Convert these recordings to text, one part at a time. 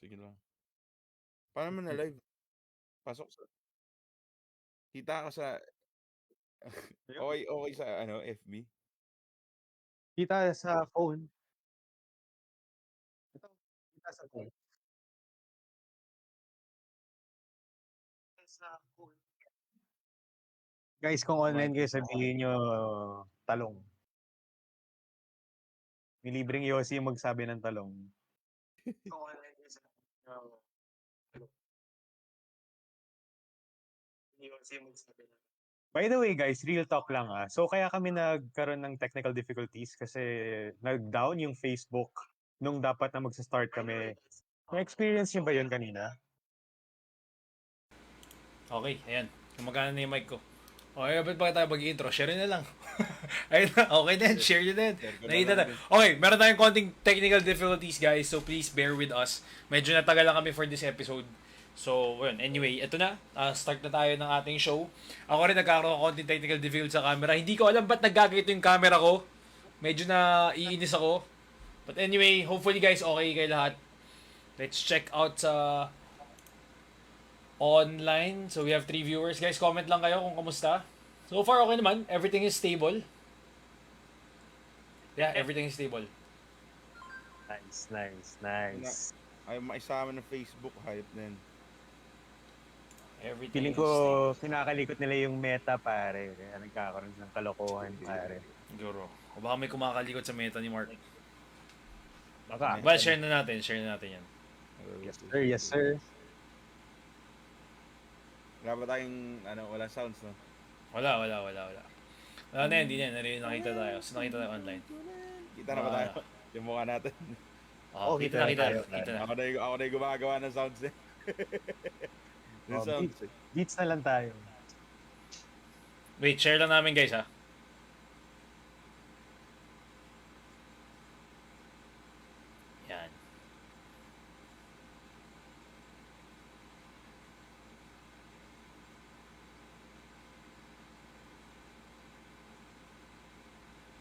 Sige lang. Paano mo na live? Pasok sa... Kita ka sa... okay sa FB? Kita sa phone. Ito, kita sa phone. Sa phone. Guys, kung online kayo, sabihin nyo talong. May libreng Yossi yung magsabi ng talong. Kung online kayo, sabihin nyo talong. Yossi yung magsabi ng... By the way, guys, real talk lang So, kaya kami nagkaroon ng technical difficulties kasi nag-down yung Facebook nung dapat na magsa-start kami. Na-experience nyo ba yun kanina? Okay, ayan. Gumagana na yung mic ko. Okay, ba't ba tayo mag-intro? Share na lang. Ayun na, okay din. Share nyo din. Nakita na. Okay, meron tayong konting technical difficulties, guys. So, please bear with us. Medyo natagal lang kami for this episode. So, yun. Anyway, ito na. Start na tayo ng ating show. Ako rin nagkakaroon ng konting technical difficulties sa camera. Hindi ko alam ba't nagkakito yung camera ko. Medyo na iinis ako. But anyway, hopefully guys, okay kayo lahat. Let's check out sa online. So we have 3 viewers. Guys, comment lang kayo kung kamusta. So far, okay naman. Everything is stable. Yeah, everything is stable. Nice. Ayaw maisama ng Facebook, hype din. Everything Feeling is ko stable. kinakalikot nila yung meta, pare. Kaya nagkakaroon ng kalokohan, pare. Siguro. O baka may kumakalikot sa meta ni Mark. Baka. Well, share na natin yan. Yes, sir. Wala ba tayong, wala sounds, no? Wala na yan, hindi na yan. Nakita tayo. So nakita tayo online. Kita na ba tayo? Yung mukha natin. Kita na. Ako na yung gumagawa ng sounds eh. Beats na lang tayo. Wait, share lang namin guys ha. Yan.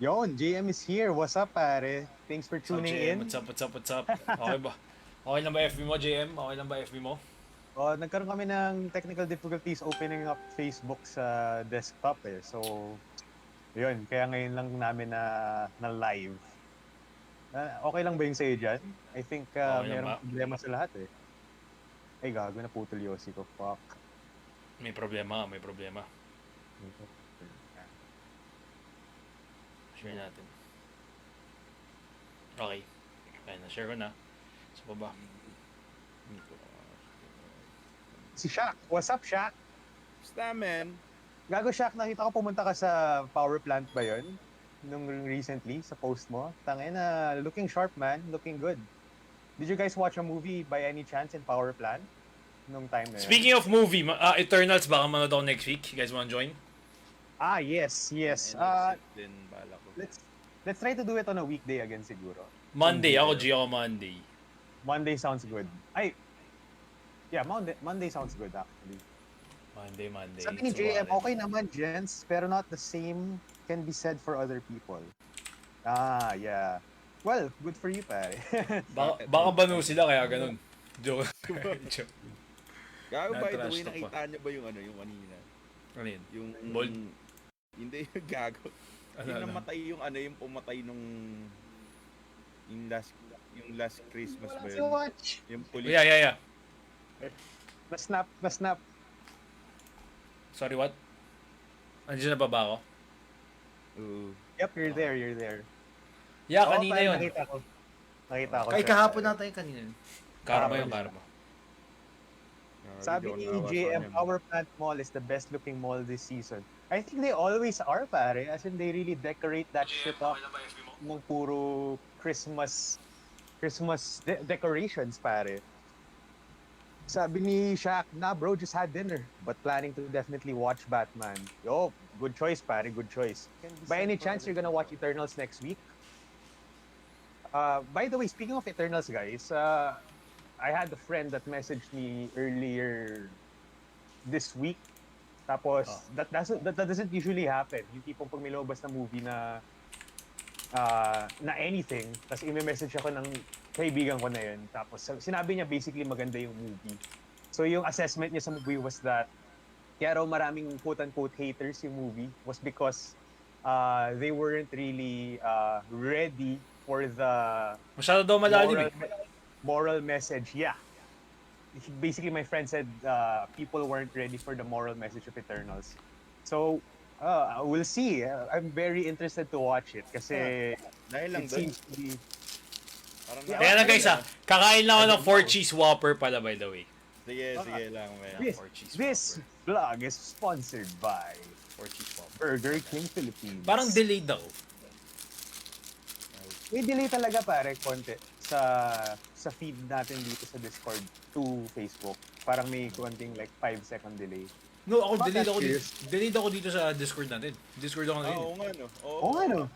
Yon, JM is here. What's up, pare? Thanks for tuning in. What's up? Okay ba? Okay lang ba FB mo, JM? Okay lang ba FB mo? Nagkaroon kami ng technical difficulties opening up Facebook sa desktop So, yun. Kaya ngayon lang namin na live. Okay lang ba yung sa'yo dyan? I think mayroong problema sa lahat Ay, gago na putol Yossi ko. Fuck. May problema. Share natin. Okay. Ayan, na-share ko na. Sa baba. Si Shaq. What's up, Shaq? Basta, man. Gago, Shaq. Nakita ko pumunta ka sa power plant ba yun? Nung recently, sa post mo. Tangina, looking sharp, man. Looking good. Did you guys watch a movie by any chance in power plant? Nung time na yun? Speaking of movie, Eternals, baka manood ako next week. You guys wanna join? Yes. Let's try to do it on a weekday again siguro. Monday. Ako Monday. Monday sounds good. Yeah, Monday sounds good actually. Monday. Sabi ni JM, okay naman, gents, pero not the same can be said for other people. Yeah. Well, good for you, pare. Baka banu sila kaya ganun. Joke. Gago, by the way, nakita niyo ba yung kanina? Ano yun? Yung Bold? Hindi, gago. Yung namatay yung pumatay nung yung last Christmas ba yun? Wach. Yung police. Yeah. Na-snap. Sorry, what? Andiyan na ba ako? Yep, you're there. Yeah, kanina yun. Nakita ko. Ay, kahapon natin yung kanina. Karma. Sabi ni JM, Power Plant Mall is the best looking mall this season. I think they always are, pare. As in, they really decorate that shit up ng puro Christmas decorations, pare. Sabi ni Shaq, nah bro, just had dinner, but planning to definitely watch Batman. Yo, good choice, pare, good choice. By any chance, you're gonna watch Eternals next week? By the way, speaking of Eternals, guys, I had a friend that messaged me earlier this week. Tapos, that doesn't usually happen. Yung tipong pag may lumabas na movie na anything, tapos i-message ako ng kaibigan ko na yun. Tapos sinabi niya basically maganda yung movie. So yung assessment niya sa movie was that kaya raw maraming quote-unquote haters yung movie was because they weren't really ready for the Masyado daw malalim eh. moral message. Yeah. Basically, my friend said people weren't ready for the moral message of Eternals. So, we'll see. I'm very interested to watch it kasi Dahil lang it doon. seems to be... Parang Kaya lang guys kakain lang ako ng 4 cheese whopper pala by the way. Sige lang. Man. This vlog is sponsored by 4 cheese whopper. Burger King Philippines. Parang delayed daw. May delay talaga pare, konti sa feed natin dito sa Discord to Facebook. Parang may konting like 5-second delay. No, ako Not that delayed ako dito sa Discord natin. Discord ako ngayon. Oo nga no. Oo nga no.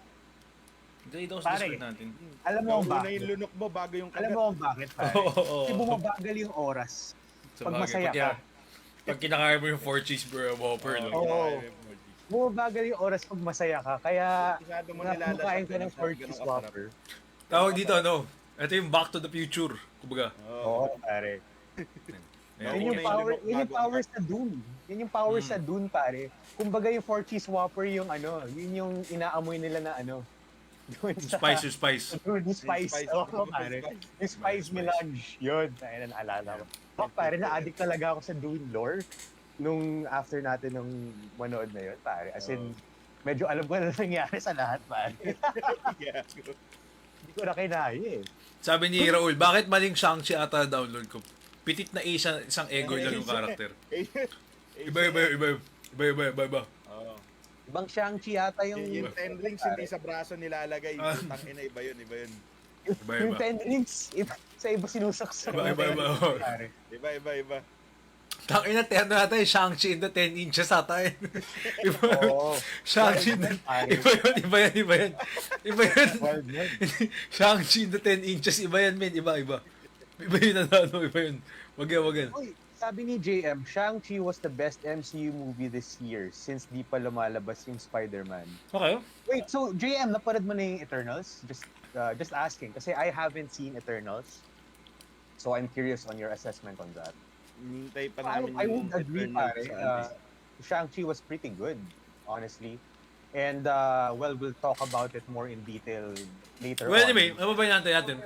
Delayed ako sa Pare, Discord natin. Alam mo kung Una bakit? yung lunok mo bago yung Alam mo kung bakit pare? Oo. Kasi bumabagal yung oras. Pag masaya ka. Pag kinakain mo yung 4 cheese whopper, no? Oo. Bumabagal yung oras pag masaya ka. Kaya Masyado mo kumakain ka ng nilalasa. 4 cheese whopper. Tawag dito, ano? Ito yung Back to the Future. Kumbaga. Oo, pare. Ayan. Yun yung power sa Dune. Yun yung power sa Dune, pare. Kumbaga yung 4 cheese whopper yung ano, yun yung inaamoy nila na ano. Yung Spice. Yung spice. Oo, pare. Yung spice melange. Yun. Tayo na naalala ko. Oh, pare, na-addict talaga ako sa Dune lore nung after natin nung manood na yun, pare. As in, medyo alam ko na nangyari sa lahat, pare. Hindi ko na kinaya eh. Sabi ni Raul, bakit maling Shang-chi ata download ko? Pitit na isang ego lang yung karakter. Iba. Oo. Ibang Shang-Chi yata yung... Yung 10 rings hindi sa braso nilalagay. Tangina, iba yun. Yung 10 rings, sa iba sinusaksak. Iba. Pare. Iba. Tangina, terno natin yung Shang-chi in the 10 inches ata yun. Oo. Shang-chi in the... Iba yan. Wild yan. Shang-chi in the 10 inches, iba yan, men. Iba. Iba yun. Wag yan. Uy, sabi ni JM, Shang-Chi was the best MCU movie this year since di pa lumalabas yung Spider-Man. Okay. Wait, so JM, napanood mo na yung Eternals? Just asking, kasi I haven't seen Eternals. So I'm curious on your assessment on that. Hintay pa namin I would agree, Eternals pare. sa Shang-Chi was pretty good, honestly. And, well, we'll talk about it more in detail later Well, on. anyway, mababayin natin.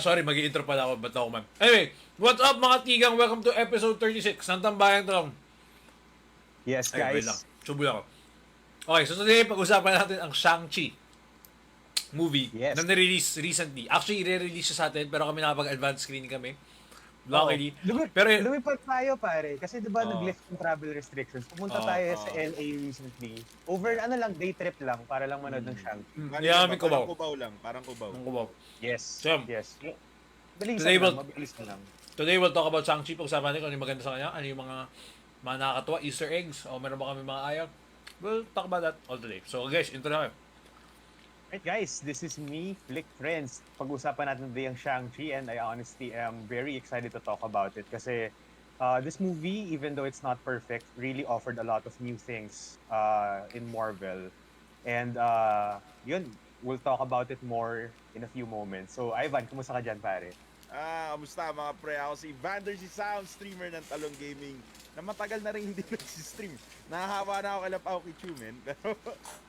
Sorry, mag-i-intro pala ako. Ba't ako, man? Anyway, what's up mga tigang? Welcome to episode 36 ng Tambayang Talong. Yes, Ay, wait guys. lang. Subo lang ako. Okay, so today, pag-usapan natin ang Shang-Chi movie Yes. na nirelease recently. Actually, i-release siya sa atin, pero kami nakapag-advance screening kami. Luckily. Pero Lumipad tayo, pare. Kasi diba Oo. nag-lift yung travel restrictions. Pumunta Oo, tayo sa LA recently. Over, day trip lang para lang manood ng Shang-Chi. yamin ko ba? Parang kubaw. Ang kubaw. Yes. So, Yes. Mabilis today lang, mabilis lang. Today, we'll talk about Shang-Chi. Pag-usapan natin kung ano yung maganda sa kanya, ano yung mga nakakatuwa, Easter eggs, o meron ba kami mga ayaw. We'll talk about that all today. So guys, intro na kayo. Right guys, this is me, Flick Friends. Pag-usapan natin today ang Shang-Chi and I honestly am very excited to talk about it kasi this movie, even though it's not perfect, really offered a lot of new things in Marvel. And yun, we'll talk about it more in a few moments. So Ivan, kumusta ka dyan, pare? Kamusta mga pre? Ako si Vander, si Sound, streamer ng Talong Gaming na matagal na rin hindi nag-stream. Nahahawa na ako kay Lapaw Kichu, men.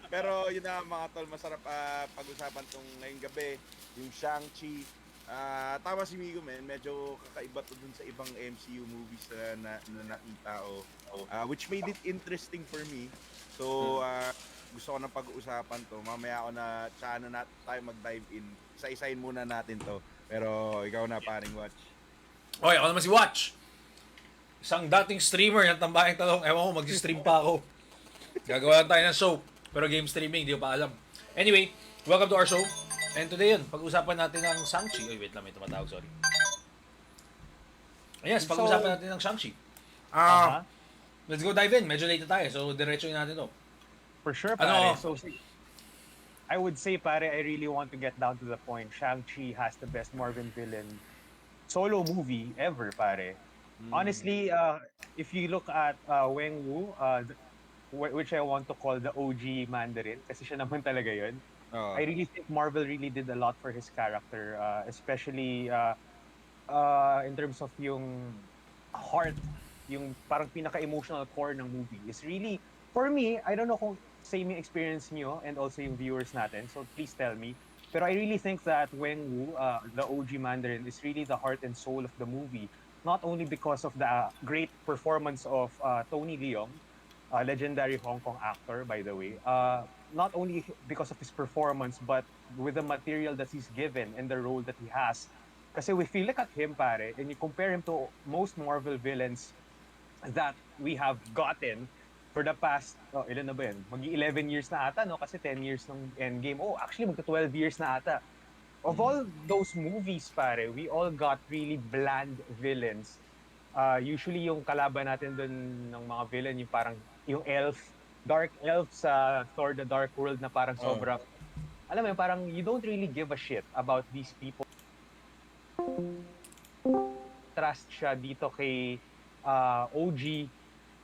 Pero yun na mga tol, masarap pag-usapan tong ngayong gabi, yung Shang-Chi. Tama si Migo, men, medyo kakaiba to dun sa ibang MCU movies na nakita ko, which made it interesting for me. So, gusto ko na pag-uusapan to. Mamaya ako na, tsaka na tayo mag-dive in. Isa-isahin muna natin to. Pero ikaw na, paring Wach. Okay, ako naman si Wach. Isang dating streamer ng Tambayang Talong. Ewan ko, mag-stream pa ako. Gagawa lang tayo ng show. Pero game streaming, hindi ko pa alam. Anyway, welcome to our show. And today yun, pag-usapan natin ng Shang-Chi. Wait lang, may tumatawag, sorry. Yes, pag-usapan natin ng Shang-Chi. Let's go dive in. Medyo late na tayo, so diretso natin to. For sure, pare. So, I would say, pare, I really want to get down to the point. Shang-Chi has the best Marvel villain solo movie ever, pare. Honestly, if you look at Wang Wu, which I want to call the OG Mandarin, kasi siya naman talaga yun. Oo. I really think Marvel really did a lot for his character, especially in terms of yung heart, yung parang pinaka-emotional core ng movie is really, for me, I don't know kung same yung experience nyo and also yung viewers natin, so please tell me. Pero I really think that Wang Wu, the OG Mandarin, is really the heart and soul of the movie. Not only because of the great performance of Tony Leung, legendary Hong Kong actor, by the way. Not only because of his performance, but with the material that he's given and the role that he has. Kasi if you look at him, pare, and you compare him to most Marvel villains that we have gotten for the past, ilan na ba yun? Mag-11 years na ata, no? Kasi 10 years ng Endgame. Oh, actually, magka-12 years na ata. Of all those movies, pare, we all got really bland villains. Usually yung kalaban natin dun ng mga villain, yung parang yung elf, dark elf sa Thor the Dark World na parang Oo. sobrang, alam mo yun, parang you don't really give a shit about these people. Trust siya dito kay OG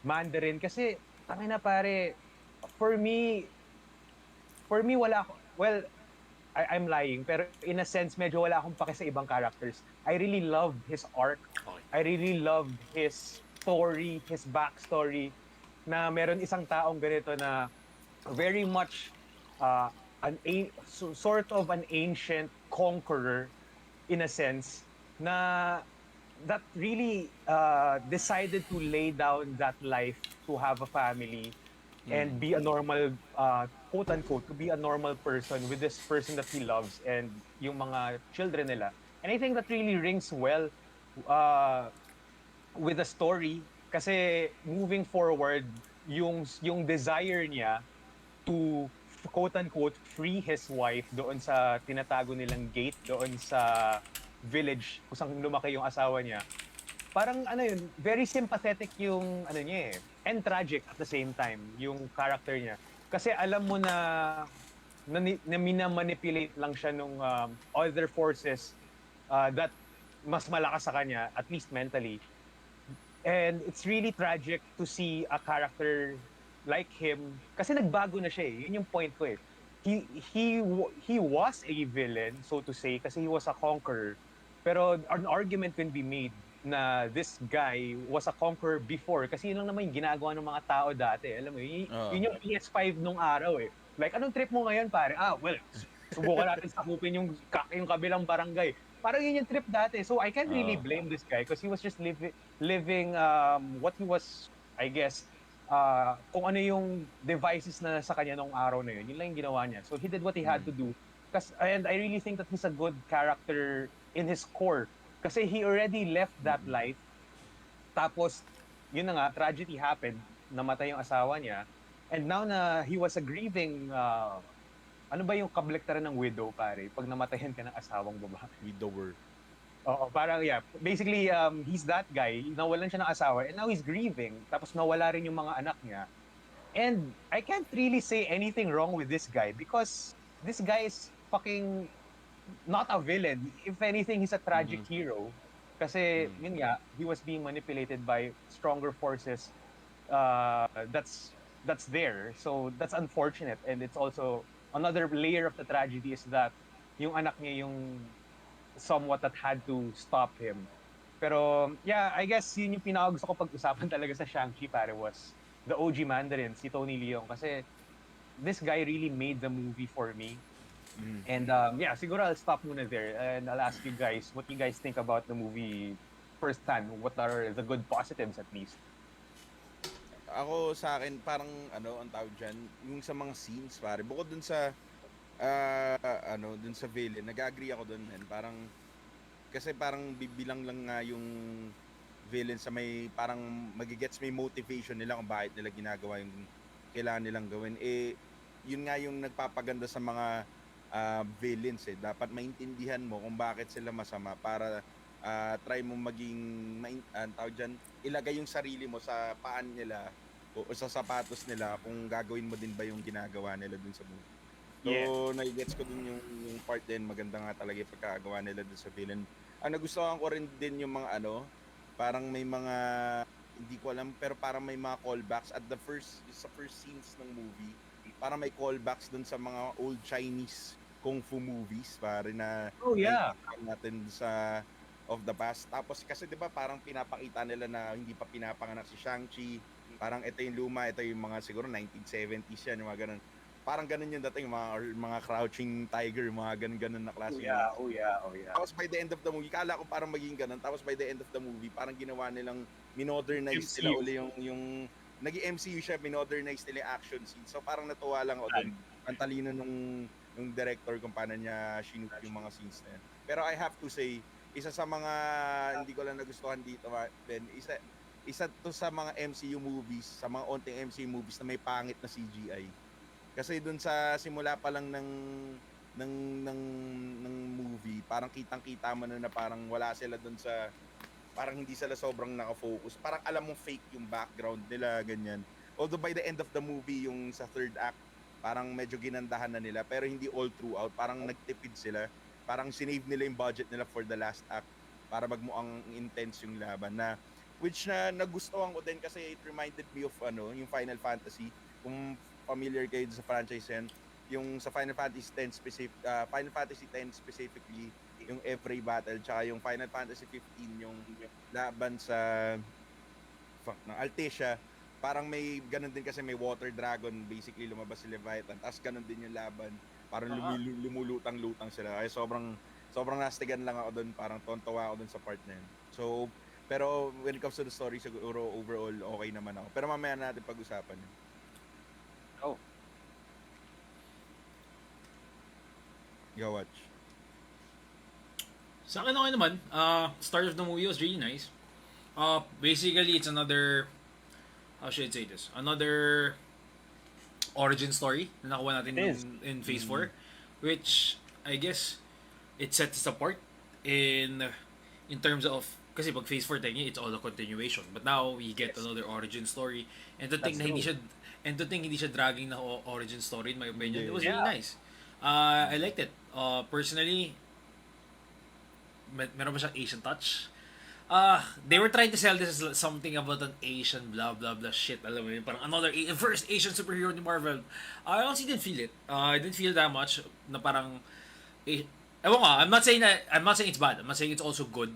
Mandarin kasi tangina pare, for me wala ako, well, I'm lying, pero in a sense medyo wala akong pake sa ibang characters. I really loved his arc. Okay. I really loved his story, his backstory, na meron isang taong ganito na very much sort of an ancient conqueror in a sense na that really decided to lay down that life to have a family and be a normal, quote unquote, to be a normal person with this person that he loves and yung mga children nila. And I think that really rings well uh, with the story kasi moving forward, yung desire niya to quote unquote free his wife doon sa tinatago nilang gate doon sa village kung saan lumaki yung asawa niya. Parang ano yun, very sympathetic yung ano niya and tragic at the same time yung character niya. Kasi alam mo na minamanipulate lang siya nung other forces that mas malakas sa kanya, at least mentally. And it's really tragic to see a character like him kasi nagbago na siya eh. Yun yung point ko eh. He was a villain, so to say, kasi he was a conqueror. Pero an argument can be made na this guy was a conqueror before kasi yun lang naman yung ginagawa ng mga tao dati. Alam mo, Oo. yun yung PS5 nung araw eh. Like, anong trip mo ngayon, pare? Well, subukan natin sakupin yung kabilang barangay. Parang yun yung trip dati. So I can't really Oo. blame this guy because he was just living what he was, I guess, kung ano yung devices na sa kanya nung araw na yun lang yung ginawa niya. So he did what he had to do. And I really think that he's a good character in his core. Kasi he already left that life. Tapos, yun na nga, tragedy happened. Namatay yung asawa niya. And now na he was a grieving, ano ba yung kabaliktaran ng widow, pare? Pag namatayan ka ng asawang babae. Widower. Oo, parang yeah. Basically, he's that guy. Nawalan siya ng asawa and now he's grieving. Tapos nawala rin yung mga anak niya. And I can't really say anything wrong with this guy because this guy is fucking not a villain. If anything, he's a tragic hero. Kasi, yun nga, he was being manipulated by stronger forces that's there. So, that's unfortunate. And it's also, another layer of the tragedy is that yung anak niya yung somewhat that had to stop him. Pero, yeah, I guess yun yung pinakagusto ko pag-usapan talaga sa Shang-Chi, pare, was the OG Mandarin, si Tony Leung. Kasi, this guy really made the movie for me. And yeah, siguro I'll stop muna there and I'll ask you guys what you guys think about the movie first time. What are the good positives at least? Ako sa akin, parang ano, ang tawag dyan, yung sa mga scenes, pare. Bukod dun sa, dun sa villain, nag-agree ako dun, man. Parang, kasi parang bibilang lang nga yung villain sa may, parang magigets may motivation nila kung bakit nila ginagawa yung kailangan nilang gawin. Eh, yun nga yung nagpapaganda sa mga villains eh. Dapat maintindihan mo kung bakit sila masama para try mo maging tawag dyan, ilagay yung sarili mo sa paan nila o sa sapatos nila kung gagawin mo din ba yung ginagawa nila dun sa movie. So, Yeah. nagigets ko dun yung part din. Maganda nga talaga yung pagkagawa nila dun sa villain. Ang nagustuhan ko rin din yung mga parang may mga hindi ko alam, pero parang may mga callbacks at sa first scenes ng movie, parang may callbacks dun sa mga old Chinese kung fu movies, pare, na Oh, yeah. nakikita natin sa of the past. Tapos kasi 'di ba parang pinapakita nila na hindi pa pinapanganak si Shang-chi. Parang ito yung luma, ito yung mga siguro 1970s yan, yung mga ganun. Parang ganun yung dating mga crouching tiger, mga ganun na klase. Oh, yeah. Oh, yeah. Oh, yeah. Tapos by the end of the movie, kala ko parang maging ganun. Tapos by the end of the movie, parang ginawa nilang minodernize nila MCU. uli yung naging MCU siya, minodernize nila yung action scene. So parang natuwa lang ako dun. Ang talino nung director kung paano niya shoot yung mga scenes na yan. Pero I have to say, isa sa mga hindi ko lang nagustuhan dito, Ben, isa to sa mga MCU movies, sa mga onting MCU movies na may pangit na CGI. Kasi dun sa simula pa lang ng ng movie, parang kitang-kita mo na parang wala sila dun sa parang hindi sila sobrang naka-focus. Parang alam mong fake yung background nila, ganyan. Although by the end of the movie, yung sa third act, parang medyo ginandahan na nila, pero hindi all throughout. Parang nagtipid sila. Parang sinave nila yung budget nila for the last act para magmuang intense yung laban na which na nagustuhan ko din kasi it reminded me of yung Final Fantasy. Kung familiar kayo sa franchise yan, yung sa Final Fantasy 10 Final Fantasy 10 specifically, yung every battle, tsaka yung Final Fantasy 15 yung laban sa ng Altesia, parang may ganun din kasi may water dragon, basically lumabas si Leviathan, tapos ganun din yung laban, parang lumulutang-lutang sila. Kaya sobrang nastigan lang ako doon, parang tontawa ako doon sa part na yun. So, pero when it comes to the story, siguro overall okay naman ako. Pero mamaya natin pag-usapan yun. Oh. Go watch. Sa akin okay naman. Start of the movie was really nice. Basically, it's another, how should I say this? Another origin story na nakuha natin in Phase 4, which I guess it sets us apart in terms of, kasi pag Phase 4 tayo, it's all a continuation. But now we get another origin story, and to think na hindi siya dragging na origin story, in my opinion, it was really nice. I liked it. Personally, meron ba siyang Asian touch? They were trying to sell this as something about an Asian blah blah blah shit. Alam mo yun, parang another first Asian superhero ni Marvel. I honestly didn't feel it. I didn't feel that much na parang ewan ko, I'm not saying it's bad. I'm not saying it's also good.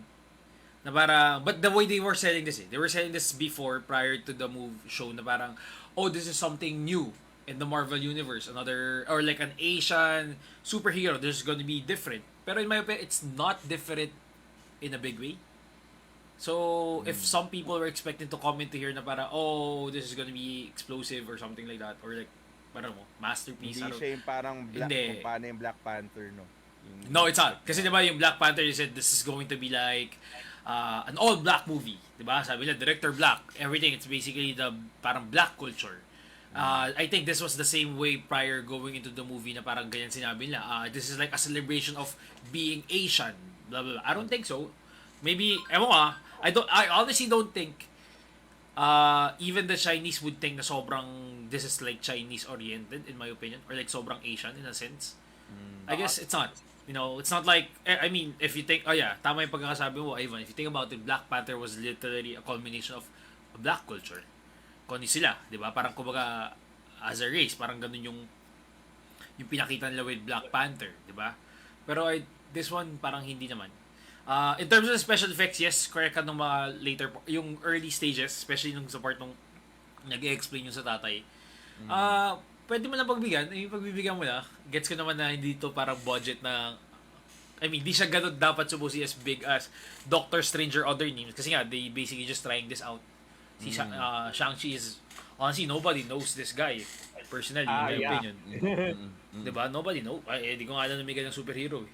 Na parang, but the way they were selling this, they were selling this before, prior to the show, na parang, oh, this is something new in the Marvel universe, another, or like an Asian superhero, there's going to be different. Pero in my opinion, it's not different in a big way. So, if some people were expecting to comment to hear na parang, oh, this is going to be explosive or something like that, or like, parang masterpiece. Hindi siya yung parang black, Hindi. kung paano yung Black Panther, no? No, it's not. Kasi diba yung Black Panther, you said this is going to be like an all-black movie. Diba? Sabi nila, director black. Everything, it's basically the parang black culture. I think this was the same way prior going into the movie na parang ganyan sinabi nila. This is like a celebration of being Asian. Blah, blah, blah. I don't think so. Maybe, ewan ko I honestly don't think even the Chinese would think na sobrang this is like Chinese oriented in my opinion, or like sobrang Asian in a sense. I guess it's not. You know, it's not like, I mean, if you think, oh yeah, tama yung pagkakasabi mo, Ivan, if you think about it, Black Panther was literally a culmination of a black culture. Kung sila, di ba? Parang kumbaga, as a race, parang ganun yung pinakita nila with Black Panther, di ba? Pero this one, parang hindi naman. In terms of the special effects, yes, correct ka nung mga later, yung early stages, especially nung sa part nung nag-explain yung sa tatay. Pwede mo lang pagbigyan, yung pagbibigyan mo na, gets ko naman na hindi to parang budget na, I mean, di siya ganun dapat supposedly as big as Doctor Strange or other names. Kasi nga, they basically just trying this out. Si Shang-chi is, honestly, nobody knows this guy, personally, in my opinion. Diba? Nobody knows. Di ko nga alam na may ganyang superhero.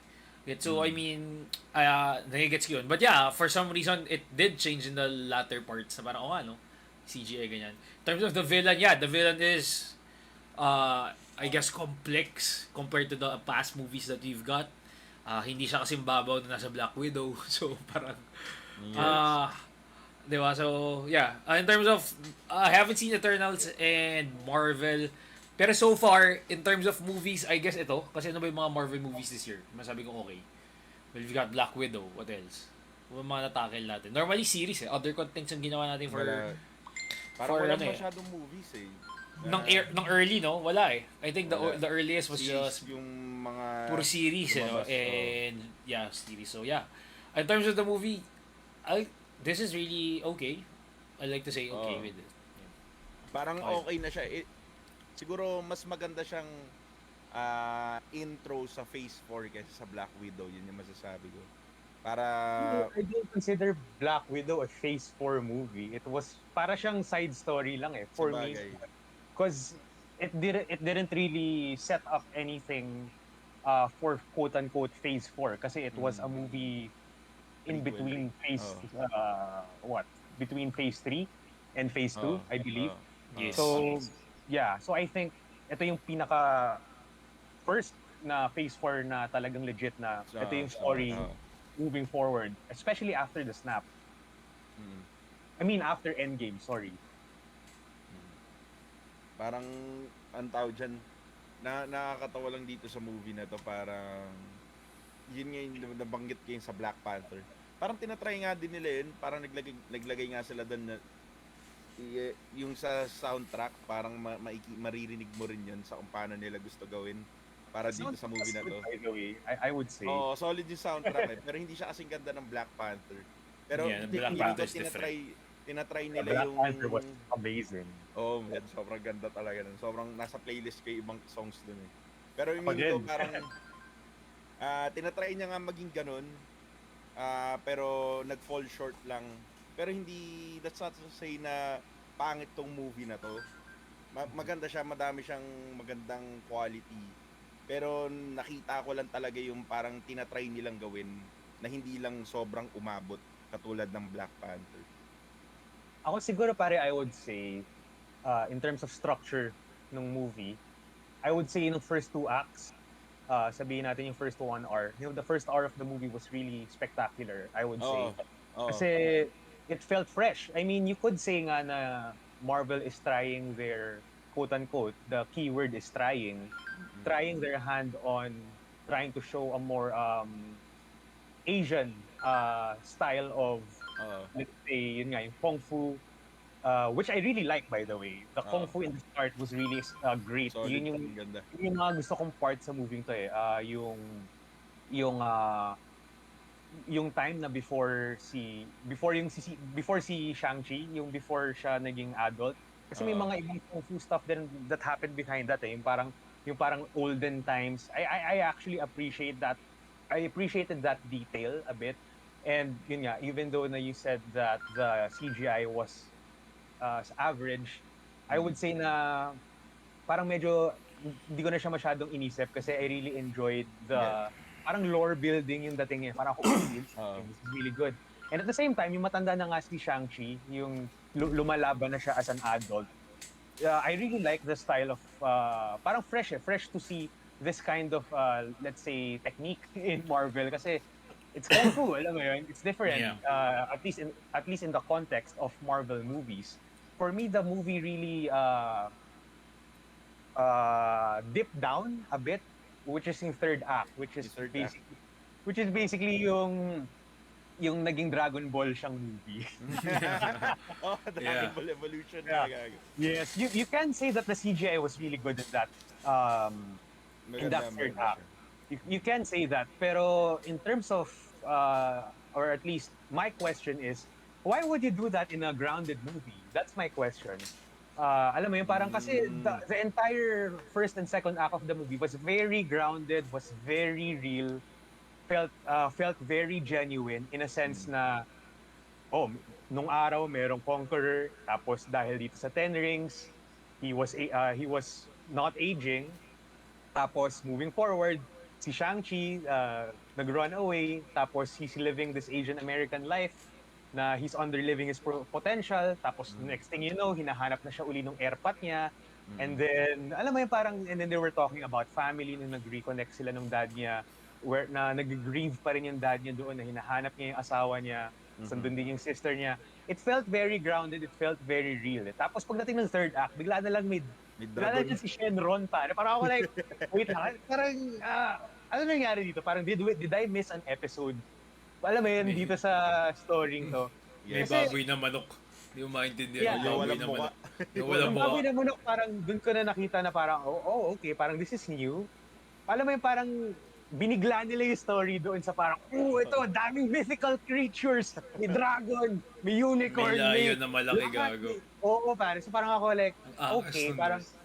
So, I mean, nagigets ko yun. But yeah, for some reason, it did change in the latter parts na parang, CGI ganyan. In terms of the villain, yeah, the villain is, I guess, complex compared to the past movies that we've got. Hindi siya kasing babaw na nasa Black Widow. So, parang, diba? So, yeah. In terms of, I haven't seen Eternals and Marvel. Pero so far, in terms of movies, I guess ito. Kasi ano ba yung mga Marvel movies this year? Masabi ko okay. Well, we've got Black Widow. What else? mga natakil natin. Normally series other contents yung ginawa natin for Parang for wala ano eh. masyadong movies eh. Nang early no, wala eh. I think Wala. the earliest was Series just yung mga puro series lumabas, and yeah, series. So yeah. In terms of the movie, this is really okay. I like to say okay Oo. with it. parang Okay. okay na siya. Siguro mas maganda siyang intro sa Phase 4 kaysa sa Black Widow. Yun yung masasabi ko. Para I don't consider Black Widow a Phase 4 movie. It was para siyang side story lang eh sa for me, bagay. because it didn't really set up anything for quote unquote Phase 4 kasi it was a movie in Prequel. between between Phase 3 and Phase 2, Oo. I believe. Oo. Yes. So yeah, so I think ito yung pinaka first na Phase 4 na talagang legit na ito yung story Oo. moving forward, especially after the snap. Mm. I mean, after Endgame, sorry. Parang ang tawag dyan, nakakatawa lang dito sa movie na to, parang yun nga yung nabanggit ko yung sa Black Panther. Parang tinatry nga din nila yun, parang naglagay nga sila doon na yung sa soundtrack, parang maririnig mo rin yun sa kung paano nila gusto gawin para dito sa movie na to. By the way, I would say. Oo, solid yung soundtrack pero hindi siya kasing ganda ng Black Panther. Pero Yeah, the Black feeling ko Panther is tinatry The nila Black yung Panther was amazing. oh, man, sobrang ganda talaga nun. Sobrang nasa playlist ko yung ibang songs dun eh. Pero yung Ako ko din. parang tinatry niya nga maging ganun. Pero nag-fall short lang. Pero hindi, that's not to say na pangit tong movie na to. Maganda siya, madami siyang magandang quality. Pero nakita ko lang talaga yung parang tinatry nilang gawin na hindi lang sobrang umabot katulad ng Black Panther. Ako siguro pare, I would say, in terms of structure ng movie, I would say yung first two acts, sabihin natin yung first 1 hour, the first hour of the movie was really spectacular, I would say. Oo. Kasi it felt fresh. I mean, you could say nga na Marvel is trying their, quote-unquote, the keyword is trying their hand on trying to show a more Asian style of, let's say, yun nga, yung Kung Fu, which I really like, by the way. The Kung Fu in the start was really great. Solid, Yun yung ganda. yung mga gusto kong part sa movie to eh. Yung time na before si Shang-Chi, yung before siya naging adult. Kasi may mga ibang Kung Fu stuff din that happened behind that eh. Yung parang olden times. I actually appreciate that. I appreciated that detail a bit. And yun nga, even though na you said that the CGI was average, I would say na parang medyo hindi ko na siya masyadong inisip kasi I really enjoyed the parang lore building yung dating niya. Parang this is really good. And at the same time, yung matanda na nga si Shang-Chi, yung lumalaban na siya as an adult, I really like the style of parang fresh to see this kind of let's say technique in Marvel kasi it's Kung Fu, alam mo yun, it's different. Yeah. At least in the context of Marvel movies. For me, the movie really dipped down a bit, which is yung third act, which is basically yung naging Dragon Ball siyang movie. Dragon Ball Evolution. Yeah. Yes, you can say that the CGI was really good in that third act. You can say that, pero in terms of or at least my question is, why would you do that in a grounded movie? That's my question. Alam mo yun, parang kasi the entire first and second act of the movie was very grounded, was very real, felt very genuine in a sense na nung araw merong conqueror, tapos dahil dito sa Ten Rings, he was not aging, tapos moving forward, si Shang-Chi nag-run away, tapos he's living this Asian American life na he's underliving his potential, tapos next thing you know, hinahanap na siya uli nung airpat niya, and then, alam mo yun, parang, and then they were talking about family nung nag-reconnect sila nung dad niya, where na nag-grieve pa rin yung dad niya doon, na hinahanap niya yung asawa niya, sandun din yung sister niya. It felt very grounded, it felt very real. Tapos pagdating ng third act, bigla na lang bigla na lang si Shenron pa. Parang ako like, wait lang, parang, ano nangyari dito? Parang, did I miss an episode alam mo yun, May- dito sa story to. May Kasi- baboy na manok. Hindi mo maintindihan. Yeah. May Yung baboy walang na mukha. manok. Yung walang Yung mukha. baboy na manok, parang dun ko na nakita na parang, okay, parang this is new. Alam mo yung parang binigla nila yung story doon sa parang, ito, daming mythical creatures. May dragon, may unicorn, May layon na malaki, lahat. gago. Oo, pare. So parang ako like, Ang angas okay, nun, parang, guys.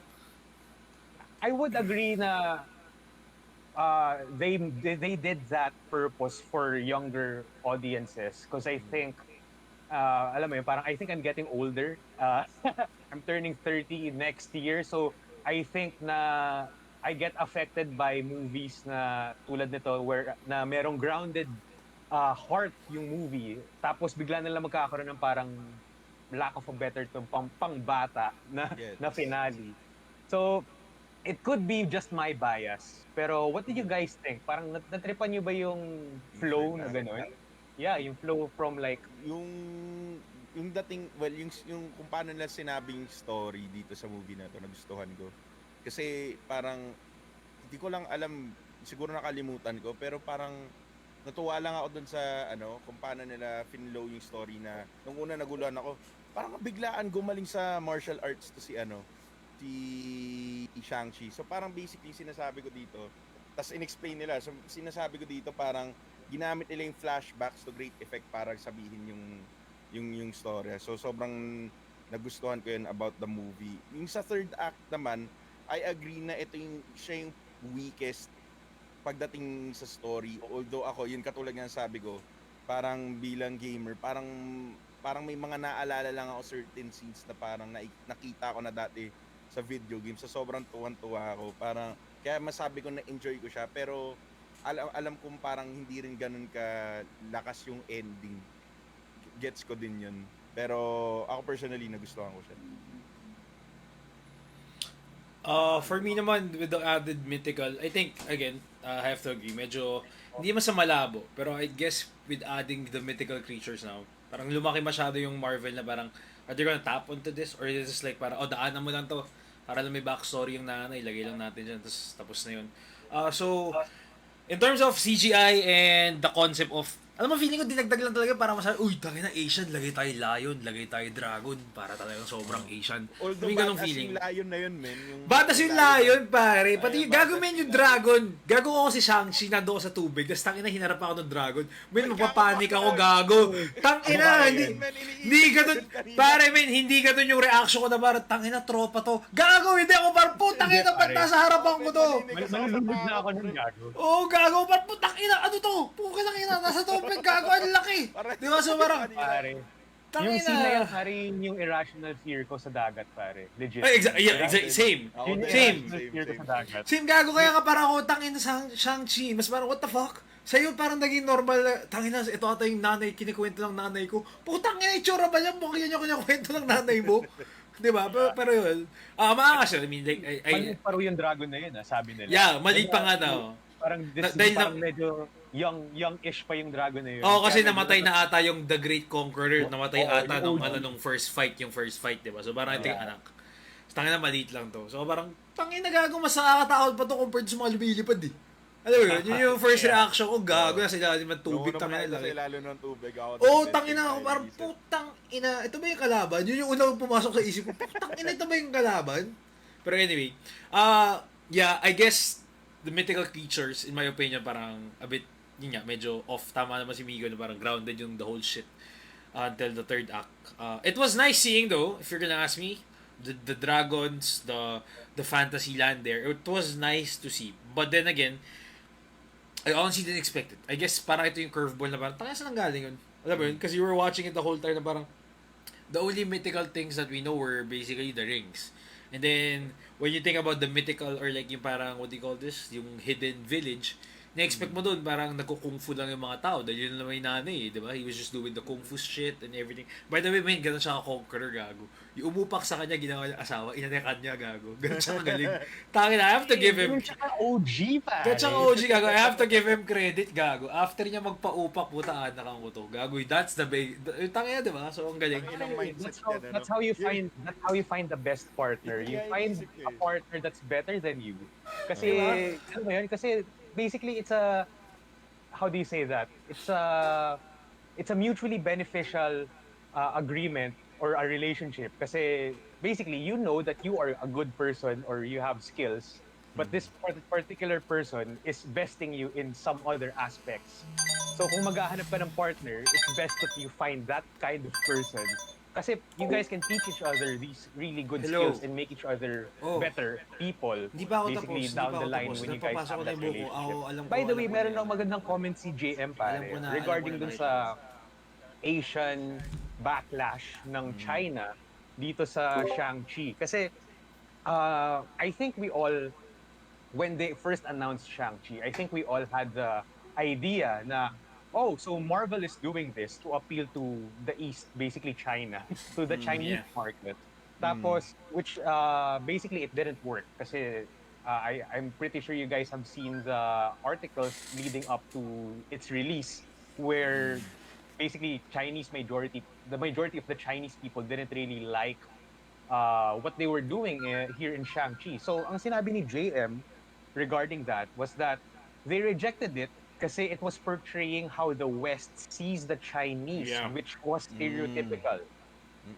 I would agree na they did that purpose for younger audiences because I think alam mo yun, parang I think I'm getting older. I'm turning 30 next year, so I think na I get affected by movies na tulad nito where na merong grounded heart yung movie, tapos bigla nila magkakaroon ng parang lack of a better term, pang bata na Yes. na finale. So it could be just my bias, pero what did you guys think? Parang natripan niyo ba yung flow na gano'n? Yeah, yung flow from like Yung dating, well, yung kung paano nila sinabing story dito sa movie na to, nagustuhan ko. Kasi parang, hindi ko lang alam, siguro nakalimutan ko, pero parang natuwa lang ako dun sa, kung paano nila finlow yung story na, nung una naguluhan ako, parang biglaan gumaling sa martial arts to si Shang-chi. So parang basically sinasabi ko dito, tas in-explain nila, so sinasabi ko dito parang, ginamit nila yung flashbacks to great effect para sabihin yung story. So sobrang nagustuhan ko yun about the movie. Yung sa third act naman, I agree na siya yung weakest pagdating sa story. Although ako, yun katulad nga sabi ko, parang bilang gamer, parang may mga naalala lang ako certain scenes na parang nakita ko na dati sa video game. So sobrang tuwan-tuwa ako. Parang kaya masabi ko na enjoy ko siya, pero alam kong parang hindi rin ganun ka lakas yung ending. Gets ko din yun. Pero ako personally nagustuhan ko siya. For me naman, with the added mythical, I think, again, I have to agree, medyo, hindi man sa malabo, pero I guess with adding the mythical creatures now, parang lumaki masyado yung Marvel na parang, are they gonna tap onto this? Or is this like, parang, daanan mo lang to, para lang may backstory yung nanay, ilagay lang natin dyan, tapos na yun. So, in terms of CGI and the concept of, alam mo, feeling ko dinagdag lang talaga para masabi, uy, tangin na Asian, lagay tayo lion, lagay tayo dragon, para talagang sobrang Asian. Although May ganong badass feeling. yung lion na yun, men. Batas yung lion, pare. Pati Ay, gago badass men yung yung dragon. Gago ako si Shang-Chi, nando ako sa tubig. Tapos tangina, hinarap ako ng dragon. Men, mapapanik ako, gago. Tangina, hindi ganun. Pare, men, hindi ganun yung reaction ko na parang, tangina, tropa to. Gago, hindi ako parang, putangina, ba't nasa harapan ko to? malulubog na ako ng gago. Oo, gago, parang, putangina, ano to? Puka lang ina, nasa tubig, gago, ang laki. Di ba, so parang, Pare. Yung tangina. scene na yan, pare, yung irrational fear ko sa dagat, pare. Legit. Ay, exactly, same. Ako Yun din. yung Same. irrational fear ko sa dagat. Same gago, kaya ka parang ako, tangina Shang-Chi. Mas parang, what the fuck? Sa'yo parang naging normal na, tangina, ito ata yung nanay, kinikwento ng nanay ko. Putang ina, itsura ba yan? Mukhang yan yung kinikwento ng nanay mo. Diba? Pero yun, maangas yun. I mean, like, Maliit pa raw yung dragon na yun, sabi nila. yeah, maliit pa nga daw. Parang, Dahil parang medyo young-ish pa yung dragon na yun. Oo, kasi Kaya namatay medyo- na ata yung The Great Conqueror. Namatay Oo, ata yung nung first fight, diba? So parang ito yung Yeah. anak. So, tangina, maliit lang to. So parang, tangina gago, mas nakakatakot pa to compared sa mga lumilipad eh. Alam mo yun, yun yung first reaction ko, gago na sila ng tubig, tangina lang. lang. Lalo ng tubig. Oo, tangina ako, parang putang ina, ito ba yung kalaban? Yun yung unang pumasok sa isip ko, putang ina, ito ba yung kalaban? Pero anyway, yeah, I guess, the mythical creatures, in my opinion, parang a bit, yun nga, medyo off. Tama naman si Migo na parang grounded yung the whole shit until the third act. It was nice seeing though, if you're gonna ask me, the dragons, the fantasy land there. It was nice to see. But then again, I honestly didn't expect it. I guess parang ito yung curveball na parang, saan ang galing yun? Alam mo yun? Kasi you were watching it the whole time na parang, the only mythical things that we know were basically the rings. And then, when you think about the mythical or like yung parang, what do you call this? Yung hidden village, na-expect mo doon, parang nagko-kung fu lang yung mga tao dahil yun lang may nanay, di ba? He was just doing the kung fu shit and everything. By the way, man, ganun siya ka-conqueror, gago. Yung umupak sa kanya, ginawa niya asawa, inanekan niya, gago. Ganun siya kagaling. Tangin na, I have to give him... Ganun siya ka OG, pare. Ganun siya ka-OG, gago. I have to give him credit, gago. After niya magpa-upak, puta, anak ang ko to. Gago, that's the big... Tangin na, di ba? So, ang galing. That's how you find the best partner. You find a partner that's better than you. Kasi, ano ba yun? Kasi, basically, it's a how do you say that? It's a mutually beneficial agreement or a relationship. Kasi basically, you know that you are a good person or you have skills, but this particular person is besting you in some other aspects. So kung maghahanap ka ng partner, it's best that you find that kind of person. Kasi you guys can teach each other these really good Hello. skills and make each other Oh. better people. Hindi pa ako Basically, tapos. down the line when you guys Napapasok have ko na that yung buko. relationship. Alam ko, By the way, alam ko meron na lang yan. magandang comment si JM Alam pare ko na, regarding alam ko dun na sa Asian backlash ng China dito sa Shang-Chi. Kasi I think we all, when they first announced Shang-Chi, I think we all had the idea na, oh, so Marvel is doing this to appeal to the East, basically China, to the Chinese yeah. market. Tapos, which basically it didn't work kasi I'm pretty sure you guys have seen the articles leading up to its release where basically the majority of the Chinese people didn't really like what they were doing here in Shang-Chi. So, ang sinabi ni JM regarding that was that they rejected it kasi it was portraying how the West sees the Chinese, Yeah. which was stereotypical.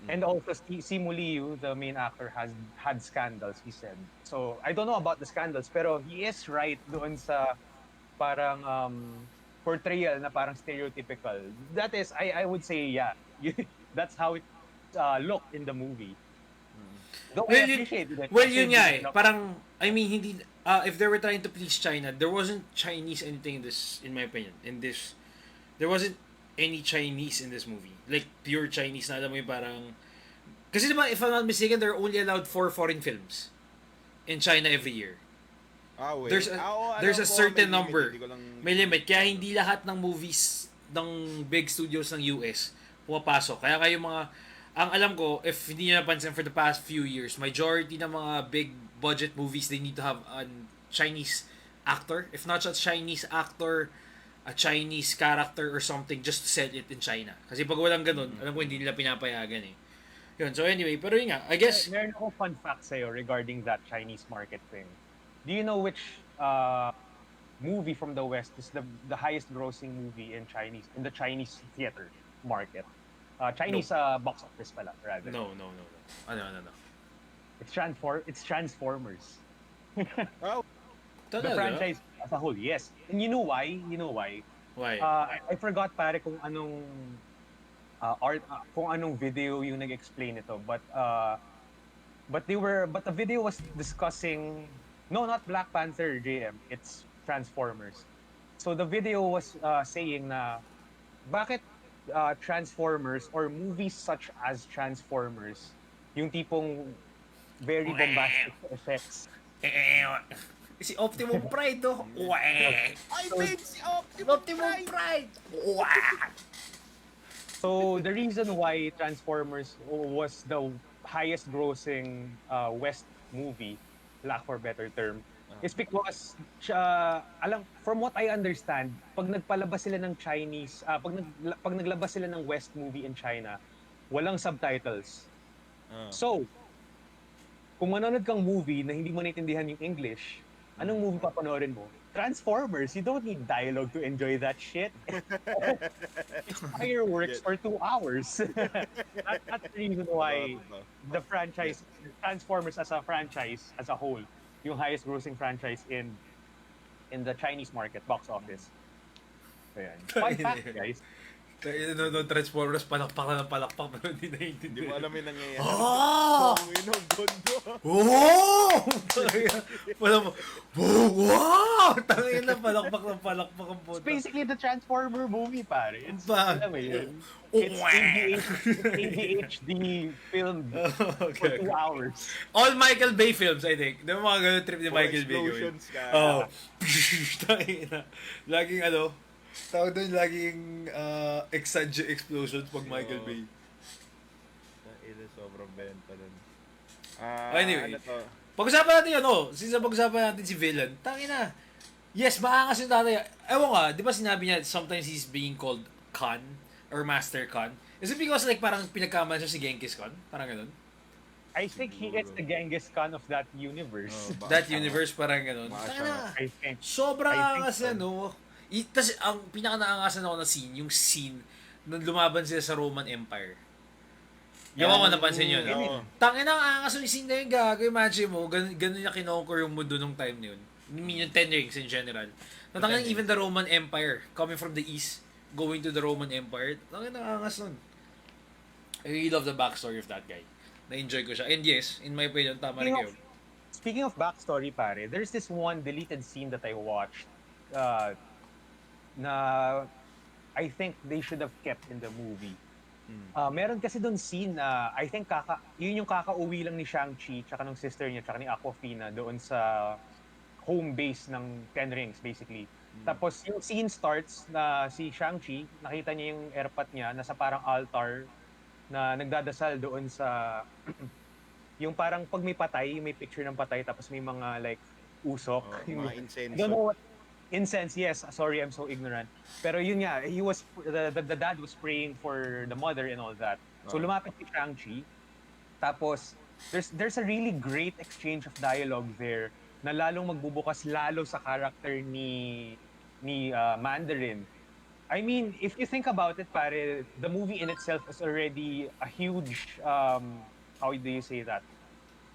And also, Simu Liu, the main actor, has had scandals, he said. So, I don't know about the scandals, pero he is right doon sa parang portrayal na parang stereotypical. That is, I would say, yeah, that's how it looked in the movie. Though I appreciated it. Well, kasi yun nga eh. hindi- Parang, I mean, hindi, if they were trying to please China, there wasn't Chinese anything in this, in my opinion. There wasn't any Chinese in this movie. Like, pure Chinese na alam mo yung parang, kasi diba, if I'm not mistaken, they're only allowed 4 foreign films in China every year. Wait. There's Alam a ko, certain may limit, number. hindi ko lang- May limit. Kaya hindi lahat ng movies ng big studios ng US pumapasok. Kaya kayo mga, ang alam ko, if hindi nyo napansin for the past few years, majority ng mga big budget movies, they need to have a Chinese actor. If not just Chinese actor, a Chinese character or something just to sell it in China. Kasi pag walang ganun, alam ko hindi nila pinapayagan eh. Yun. So anyway, pero yun nga, I guess, Meron ako fun fact sa'yo regarding that Chinese market thing. Do you know which movie from the West is the highest grossing movie in the Chinese theater market? Chinese box office pala, rather. no. Ano. It's Transformers. Oh, The Talaga? franchise as a whole, yes. And you know why? Why? I forgot pare kung anong kung anong video yung nag-explain ito, but the video was discussing, no, not Black Panther, JM, it's Transformers. So the video was saying na bakit Transformers or movies such as Transformers, yung tipong very bombastic effects. Si Optimum Pride, oh. I think si Optimum Pride. So the reason why Transformers was the highest grossing West movie, lack for a better term, is because from what I understand, pag nagpalabas sila ng Chinese, pag naglabas sila ng West movie in China, walang subtitles. So, kung manonood kang movie na hindi mo naintindihan yung English, anong movie papanoorin mo? Transformers. You don't need dialogue to enjoy that shit. It's fireworks for 2 hours. That's the reason why the franchise, Transformers as a franchise, as a whole, yung highest grossing franchise in the Chinese market box office. So yan. Fun fact, guys. No, Transformers, palakpak na ng palakpak, pero hindi Hindi naiintindihan. mo alam yung nangyayari. Oh! Inom, gondo. Oh! Wow! Tangin na, palakpak ng palakpak ang It's puta. basically the Transformer movie, pare. It's, Ba? alam mo yun. It's ADHD filmed for 2 hours. All Michael Bay films, I think. Di ba mga ganun trip ni Michael Bay gawin? Explosions ka. Oh. Tangin na. Laging tawag doon laging explosions pag Michael Bay. Ito, sobrang benta nun. Anyway. Ano to? Pag-usapan natin since pag-usapan natin si villain, tangin na. Yes, maangas yung tatay. Ewan ka, di ba sinabi niya sometimes he's being called Khan or Master Khan? Is it because like parang pinagkamalan siya si Genghis Khan? Parang ganun? I think he is the Genghis Khan of that universe. Oh, That universe parang ganun. Baka Tangin na. I think. Sobrang I think angas so. yan, no? Tas ang pinaka-naangasan ako na scene, yung scene nung lumaban sila sa Roman Empire. Ewan ko napansin yun. Oo. Tangin na ang angas yung scene na yun, gago. Imagine mo, ganun niya kinonquer yung mundo nung time na yun. I mean, yung Ten Rings in general. Natangin even the Roman Empire, coming from the east, going to the Roman Empire. Tangin na ang angas nun. I really love the backstory of that guy. Na-enjoy ko siya. And yes, in my opinion, tama rin kayo. Speaking of backstory, pare, there's this one deleted scene that I watched na I think they should have kept in the movie. Meron kasi doon scene na I think yun yung kakauwi lang ni Shang-chi tsaka ng sister niya tsaka ni Aquafina doon sa home base ng Ten Rings basically. Tapos yung scene starts na si Shang-chi, nakita niya yung airpot niya nasa parang altar na nagdadasal doon sa yung parang pag may patay, may picture ng patay tapos may mga like usok. Mga I incense. don't know what incense, yes. Sorry, I'm so ignorant. Pero yun nga, the dad was praying for the mother and all that. So lumapit si Shang-Chi. Tapos there's a really great exchange of dialogue there na lalong magbubukas lalo sa character ni Mandarin. I mean, if you think about it, pare, the movie in itself is already a huge how do you say that?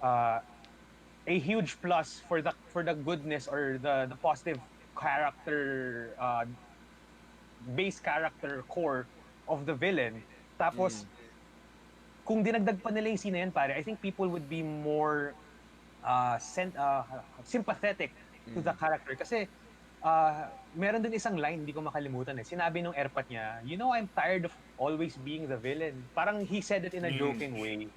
A huge plus for the goodness or the positive character base character core of the villain. Tapos kung dinagdag pa nila yung scene na yan, pare, I think people would be more sympathetic to the character kasi meron din isang line hindi ko makalimutan eh. Sinabi nung airpot niya, "You know, I'm tired of always being the villain." Parang he said it in a joking way.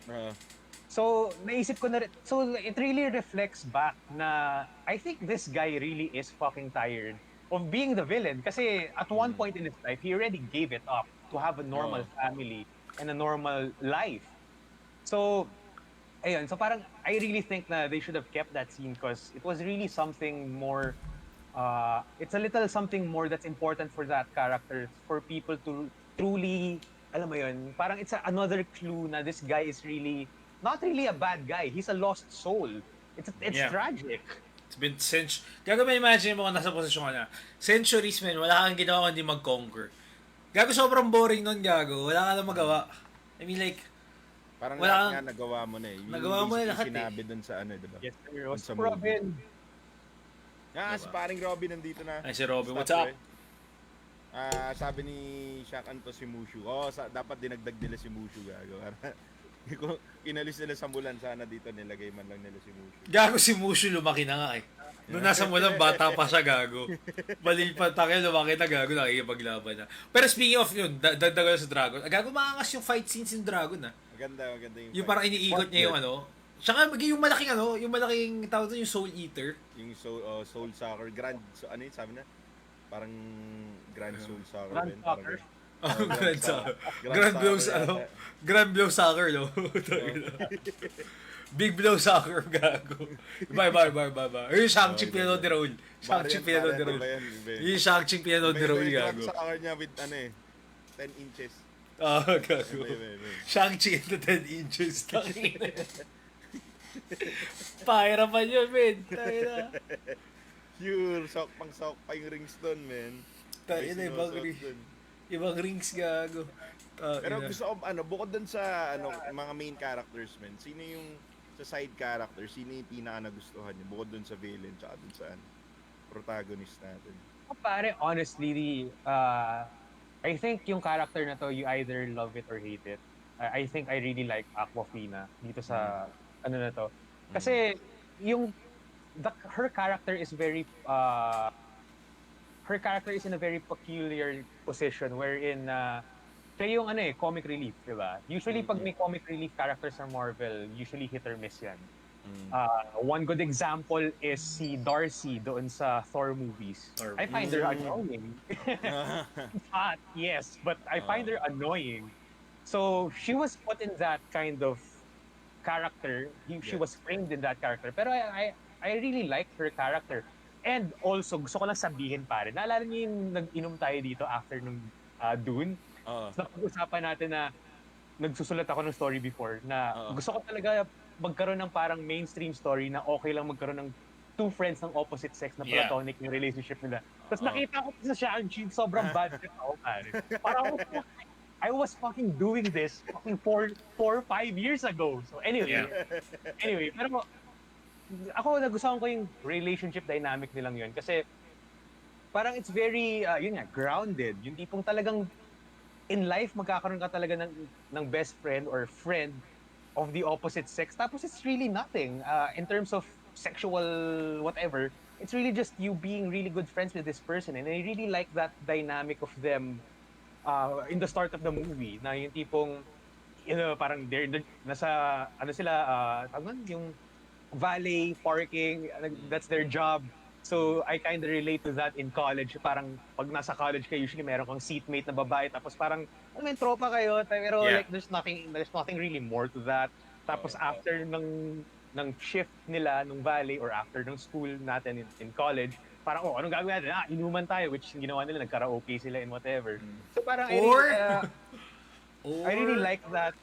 So, naisip ko na rin. So, it really reflects back na I think this guy really is fucking tired of being the villain. Kasi at one point in his life, he already gave it up to have a normal family and a normal life. So, ayun. So, parang I really think na they should have kept that scene because it was really something more, it's a little something more that's important for that character, for people to truly, alam mo yun, parang it's another clue na this guy is really not really a bad guy. He's a lost soul. It's tragic. It's been Gago ba imagine mo kung nasa posisyon ka na? Centuries, man. Wala kang ginawa kundi mag-conquer. Gago, sobrang boring nun, gago. Wala ka na magawa. I mean, like, parang wala lahat nga nagawa mo na eh. Nagawa mo na lahat sinabi dun sa ano, diba? Yes, sir. Dun What's sa Robin? Si paring Robin nandito na. Ay, si Robin. Stop, What's up? Sabi ni Shaq Anto si Mushu. Dapat dinagdag nila si Mushu, gago. Kung inalis nila sa Mulan, sana dito nilagay man lang nila si Mushu. Gago si Mushu, lumaki na nga eh. Nung nasa Mulan, bata pa siya, gago. Mali pa tayo, lumaki na, gago, nakikipaglaban na. Pero speaking of yun, dagdagan sa Dragon, gago, maangas yung fight scenes in Dragon, ah. Maganda yung yung parang iniikot niya yung ano. Tsaka yung malaking tawag doon, yung Soul Eater. Yung Soul Soccer, ano yun, sabi na? Parang Grand Soul Soccer. Grand Soccer. Grand Soccer. Grand Blow Soccer, no? Big Blow Soccer, gago. Iba. Yung Shang-Chi piano de roll. Shang-Chi piano de roll. Yung Shang-Chi piano de roll, gago. Grand Soccer niya with 10 inches. Gago. Shang-Chi into 10 inches. Pahirapan yun, men. Pure sok pa yung rings doon, men. Ibang rings, gago. Pero gusto ko, bukod dun sa mga main characters, men, sino yung sa side character, sino yung pinaka nagustuhan niyo? Bukod dun sa villain, tsaka dun sa protagonist natin. Pare, honestly, I think yung character na to, you either love it or hate it. I think I really like Aquafina dito sa ano na to. Kasi her character is in a very peculiar position wherein siya yung comic relief, diba? Usually pag may comic relief characters sa Marvel, usually hit or miss yan. One good example is si Darcy doon sa Thor movies. I find her annoying. Hot, yes, but I find her annoying. So she was put in that kind of character. She was framed in that character. Pero I really like her character. And also, gusto ko lang sabihin, pare, naalala niyo yung nag-inom tayo dito after nung Dune? So, napag-usapan natin na nagsusulat ako ng story before na gusto ko talaga magkaroon ng parang mainstream story na okay lang magkaroon ng two friends ng opposite sex na Yeah. platonic yung relationship nila. Tapos Oo. nakita ko sa Shang-Chi, sobrang bad trip ako, pare. Parang I was fucking doing this fucking 4 or 5 years ago. So anyway, pero ako nagustuhan ko yung relationship dynamic nilang yun kasi parang it's very, yun nga, grounded. Yung tipong talagang in life, magkakaroon ka talaga ng best friend or friend of the opposite sex. Tapos it's really nothing. In terms of sexual whatever, it's really just you being really good friends with this person. And I really like that dynamic of them in the start of the movie. Na yung tipong, parang nasa, ano sila, yung valet, parking, that's their job. So, I kind of relate to that in college. Parang, pag nasa college ka, usually meron kang seatmate na babae. Tapos parang, may tropa kayo. Pero like, there's nothing really more to that. Tapos after ng shift nila, nung valet, or after ng school natin in college, parang, anong gagawin natin? Inuman tayo, which ginawa nila, nag-karaoke sila and whatever. So parang, I really like that.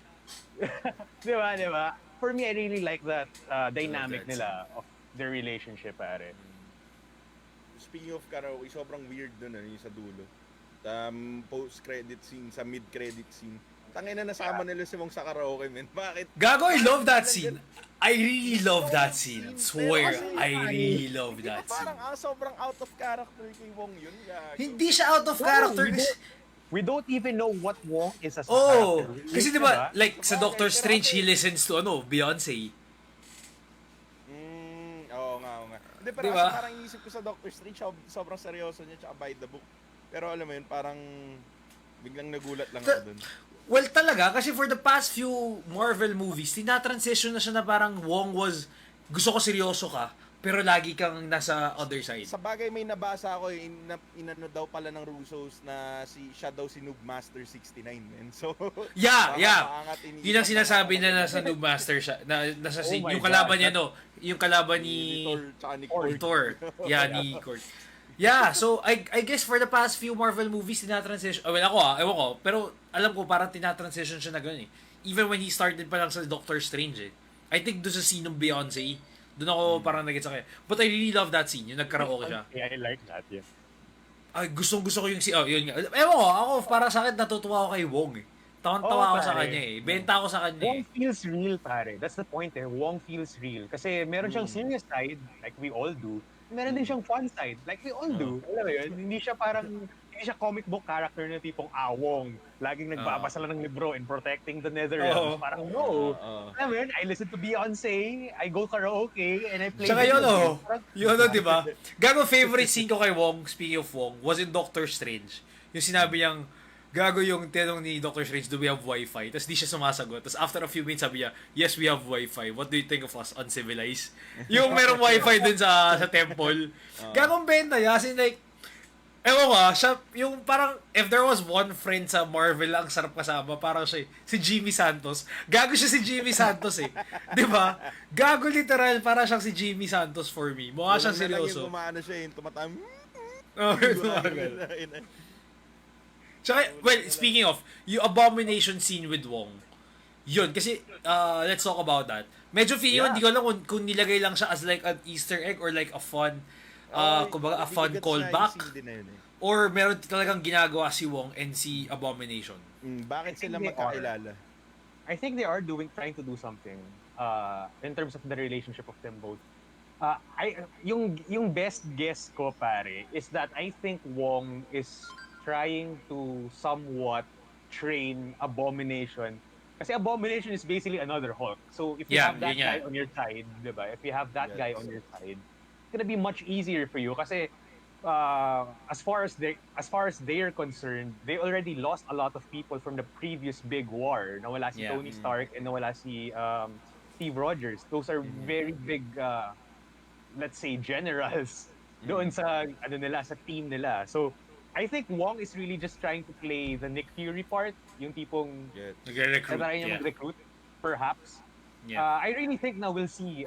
Di ba? For me, I really like that dynamic nila of their relationship, pare. Speaking of karaoke, sobrang weird dun yung sa dulo. Post-credit scene, sa mid-credit scene. Tangina nasama nila si Wong sa karaoke, man. Bakit? Gago, I love that scene. I really love that scene. Swear, I really love that scene. Parang sobrang out of character kay Wong yun. Gago. Hindi siya out of character. We don't even know what Wong is as a Oh, character. kasi diba, like sa Doctor Strange, he listens to Beyonce. Oo nga. Hindi, pero Diba? kasi parang iisip ko sa Doctor Strange, sobrang seryoso niya, tsaka by the book. Pero alam mo yun, parang biglang nagulat lang ako dun. Well, talaga, kasi for the past few Marvel movies, tinatransition na siya na parang Wong was, gusto ko seryoso ka, pero lagi kang nasa other side. Sa bagay may nabasa ako, inano daw pala ng Russos na siya daw si Noob Master 69, man. So, Yeah. maangat Yun ang sinasabi na nasa Noob Master siya, nasa scene. Yung kalaban niya, yung kalaban ni Thor, tsaka ni Korg. Thor. Yeah, ni Korg. Yeah, so I guess for the past few Marvel movies, tinatransition, well ako ewan ko, pero alam ko parang tinatransition siya na gano'n eh. Even when he started pa lang sa Doctor Strange eh. I think doon sa scene ng Beyonce, doon ako parang nag-gets ako. But I really love that scene, yung nagkaraoke siya. Yeah, I like that, yeah. Ay, gusto ko yung scene, yun nga. Ewan ko, ako para sa akin natutuwa ako kay Wong eh. Tawan-tawa ako sa kanya eh. Benta ako sa kanya Wong eh. feels real, pare. That's the point eh. Wong feels real. Kasi meron siyang serious side, like we all do. Meron din siyang fun side, like we all do. Alam mo yun? Hindi siya comic book character na tipong Wong. Laging nagbabasa lang ng libro and protecting the Netherlands. Parang no. Alam mo yun? I listen to Beyonce, I go karaoke, and I play Tsaka video yun games. yun diba? Gago favorite scene ko kay Wong, speaking of Wong, was in Doctor Strange. Yung sinabi niyang, gago yung tinanong ni Doctor Strange, do we have Wi-Fi? Tapos di siya sumasagot. Tapos after a few minutes sabi niya, yes, we have Wi-Fi. What do you think of us, uncivilized? Yung merong Wi-Fi dun sa temple. Gagong benta niya. As in like, ewan ko siya, yung parang, if there was one friend sa Marvel ang sarap kasama, parang siya, si Jimmy Santos. Gago siya si Jimmy Santos eh. Di ba? Gago literal, parang siyang si Jimmy Santos for me. Mukha siyang seryoso. Yung kumaano siya, yung tumatang. Tsaka, well, speaking of, yung Abomination scene with Wong, yun, kasi, let's talk about that. Medyo feeling ko, hindi ko alam kung nilagay lang siya as like an Easter egg or like a fun, kumbaga a fun callback. Or meron talagang ginagawa si Wong and si Abomination. Bakit sila magkakilala? I think they are trying to do something in terms of the relationship of them both. Yung best guess ko, pare, is that I think Wong is trying to somewhat train Abomination. Kasi Abomination is basically another Hulk. So if you have that guy on your side, diba? If you have that guy on your side, it's gonna be much easier for you. Kasi as far as they're concerned, they already lost a lot of people from the previous big war. Nawala si Tony Stark and nawala si Steve Rogers. Those are very big, let's say, generals doon sa sa team nila. So I think Wong is really just trying to play the Nick Fury part, yung tipong try niya mag-recruit, perhaps. I really think now we'll see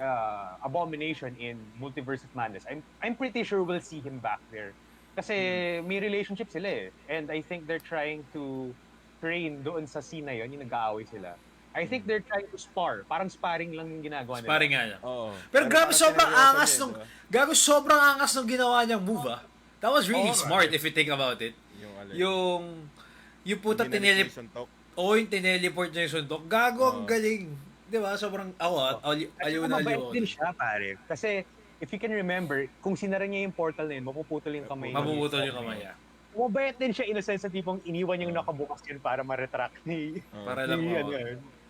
Abomination in Multiverse of Madness. I'm pretty sure we'll see him back there. Kasi may relationship sila eh. And I think they're trying to train doon sa scene na yun, yung nag-aaway sila. I think they're trying to spar. Parang sparring lang yung ginagawa nila. Sparring nga lang. Oo. Pero grabe, parang sobrang seryoso angas niya, nung... diba? Gago, sobrang angas nung ginawa niyang move, ah. That was really Oo, smart if you think about it. Yung Yung puta tinelip. yung tineleport niya yung suntok. Gago, ang galing. Di ba? Sobrang, aliw na aliw ako. Mabait din siya, pare. Kasi, if you can remember, kung sinara niya yung portal na yun, mapuputol yung kamay niya. Mabubutol yung kamay niya. Mabait din siya in a sense na tipong iniwan yung nakabukas yun para ma-retract ni, Para lang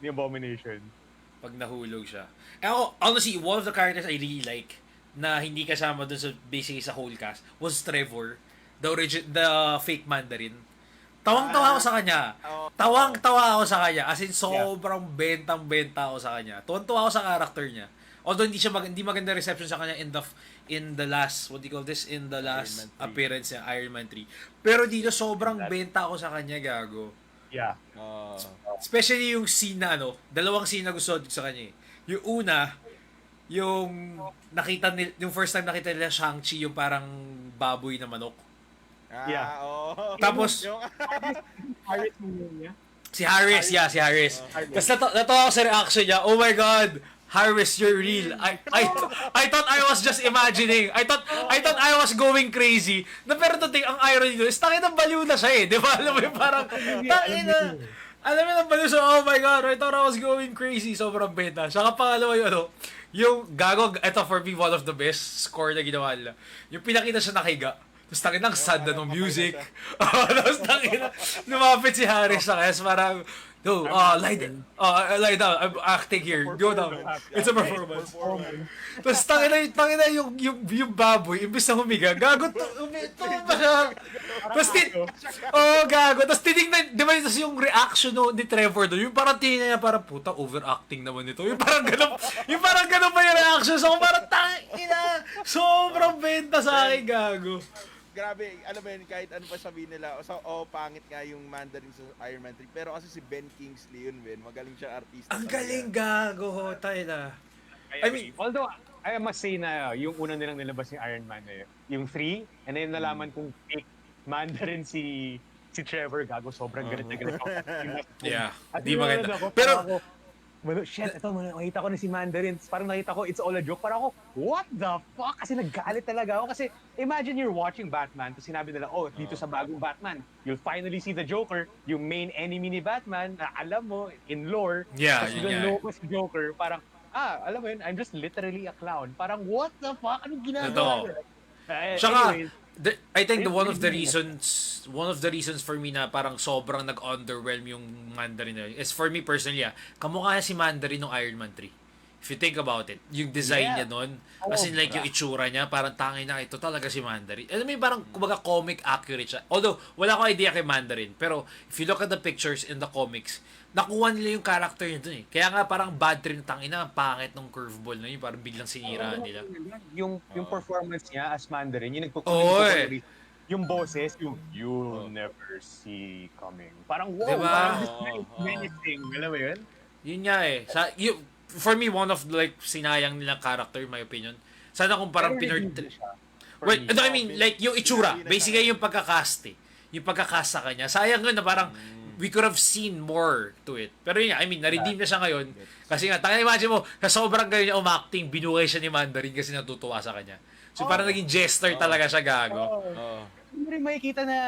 ni Abomination. pag nahulog siya. Ako, honestly, one of the characters I really like na hindi kasama dun sa basically sa whole cast was Trevor, the fake Mandarin. Tawang-tawa ako sa kanya. Tawang-tawa ako sa kanya. As in, sobrang bentang-benta ako sa kanya. Tuwan-tuwa ako sa character niya. Although hindi maganda reception sa kanya in the last, what do you call this? In the last appearance niya, Iron Man 3. Pero dito, sobrang benta ako sa kanya, gago. Yeah. Especially yung scene na dalawang scene na gusto ko sa kanya eh. Yung una, yung yung first time nakita nila Shang-chi, yung parang baboy na manok. Yeah. Tapos, Harris mo niya. si Harris. Tapos natawa ako sa reaction niya, oh my God, Harris, you're real. I thought I was just imagining. I thought I was going crazy. Na pero to think, ang irony nyo is, tangin ng baliw na siya eh. Di ba? Alam mo yung parang, tangin na. Alam mo yung baliw siya, oh my God, I thought I was going crazy. Sobrang beta. Saka pangalawa yung yung gago, ito for me, one of the best score na ginawa nila. Yung pinakita siya nakahiga. Tapos tangin ng sad na ng music. Tapos tangin na, lumapit si Harris sa kaya parang, no, lie down. I'm acting here. Go down. It's a performance. Tapos tangin na yung baboy, imbis na humiga, gago, tumba siya. Tapos gago. Tapos tinignan, di ba yung reaction ni Trevor doon, yung parang tingin niya, parang puta, overacting naman ito. Yung parang ganun pa yung reaction. So parang tangin na, sobrang benta sa akin, gago. Grabe, alam mo yun, kahit ano pa sabihin nila, pangit nga yung Mandarin sa Iron Man 3, pero kasi si Ben Kingsley yun, magaling siyang artista. Ang galing, gago, tayo na. I mean, although, I must say na yung una nilang nilabas yung Iron Man yung 3, and then nalaman kong fake Mandarin si Trevor, gago, sobrang galit na galit ako. Yeah, At di maganda. Pero, shit, ito, nakita ko na si Mandarin. Parang nakita ko, it's all a joke. Parang ako, what the fuck? Kasi naggalit talaga ako. Kasi imagine you're watching Batman, tapos sinabi nila, dito sa bagong Batman, you'll finally see the Joker, yung main enemy ni Batman, na alam mo, in lore, tapos loko si Joker, parang, alam mo yun, I'm just literally a clown. Parang, what the fuck? Anong ginagawa? Tsaka, I think one of the reasons for me na parang sobrang nag-underwhelm yung Mandarin na yun is for me personally, kamukha si Mandarin ng Iron Man 3. If you think about it, yung design niya nun, as in like yung itsura niya, parang tangin na ito talaga si Mandarin. Alam mo yung parang kumbaga comic accurate siya. Although, wala akong idea kay Mandarin, pero if you look at the pictures in the comics, nakuha nila yung character niya dun eh. Kaya nga parang bad trip na tangin na, pangit ng curveball na yun, parang biglang siniraan nila. Yung performance niya as Mandarin, yung nagpupunin yung boses, yung you'll never see coming. Parang wow, diba? Parang this guy is menacing. Alam mo yun? Yun nga eh. For me, one of like sinayang nilang character, in my opinion. Sana kung parang Wait, I mean, like yung itsura. Basically yung pagkakast eh. Yung pagkakast sa kanya. Sayang yun na parang we could have seen more to it. Pero yun nga, I mean, na-redeem na siya ngayon. Kasi nga, imagine mo, sa sobrang galing niya umacting, binuhay siya ni Mandarin kasi natutuwa sa kanya. So parang naging jester talaga siya, gago. Doon mo rin makikita na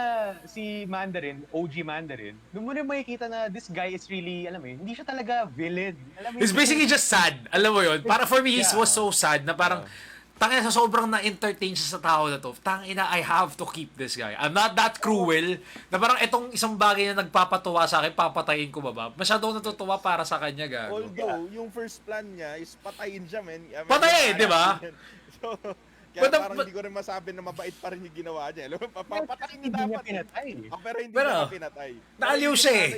si Mandarin, OG Mandarin, doon mo rin makikita na this guy is really, alam mo yun, hindi siya talaga villain. He's basically just sad. Alam mo yun? Para for me, he was so sad na parang, tangina sa sobrang na-entertain siya sa tao na to. Tangina, I have to keep this guy. I'm not that cruel. Na parang itong isang bagay na nagpapatuwa sa akin, papatayin ko ba? Masyadong natutuwa para sa kanya, gago. Although, yung first plan niya is patayin siya, men. Patayin, di ba? So, kaya parang hindi ko rin masabi na mabait pa rin yung ginawa niya. Alam mo, papatayin niya dapat. Pinatay. Pero hindi niya pinatay. Naaliw siya eh.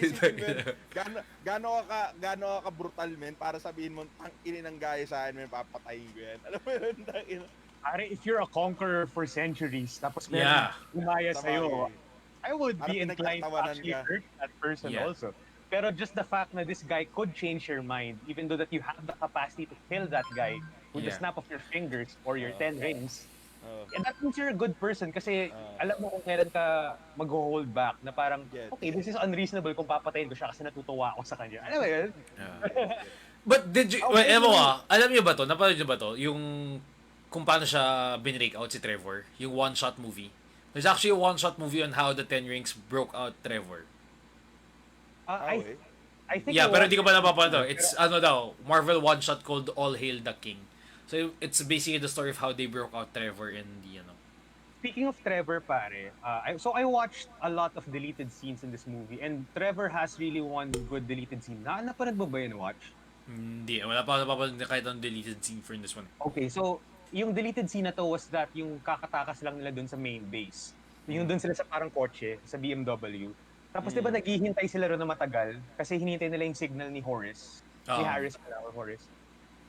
Gano ka brutal, men, para sabihin mo, tanginin ng gaya sa akin, men, papatayin ko yan. Alam mo yun, tangin. Pare, if you're a conqueror for centuries, tapos meron umaya sa'yo, I would be inclined to actually hurt that person also. Pero just the fact na this guy could change your mind, even though that you have the capacity to kill that guy with the snap of your fingers or your 10 rings, And that means you're a good person kasi alam mo kung kailan ka mag-hold back na parang, Yes. okay, this is unreasonable kung papatayin ko siya kasi natutuwa ako sa kanya. Alam mo yun? But did you, Okay, ewan ko alam niyo ba to? Napanood niyo ba to? Yung kung paano siya binrake out si Trevor, yung one-shot movie. There's actually a one-shot movie on how the Ten Rings broke out Trevor. I think Yeah, I pero hindi ko watched- pa napapanood. It's ano daw, Marvel one-shot called All Hail the King. So it's basically the story of how they broke out Trevor in the Speaking of Trevor, pare, I watched a lot of deleted scenes in this movie, and Trevor has really one good deleted scene. Napanood mo ba yun, Watch? Hindi, wala pa napapanood na kahit ang deleted scene for this one. Okay, so yung deleted scene na to was that yung kakatakas lang nila dun sa main base. Yung dun sila sa parang kotse, sa BMW. Tapos di ba naghihintay sila ron na matagal kasi hinihintay nila yung signal ni Horace. Ni Harris pala, or Horace.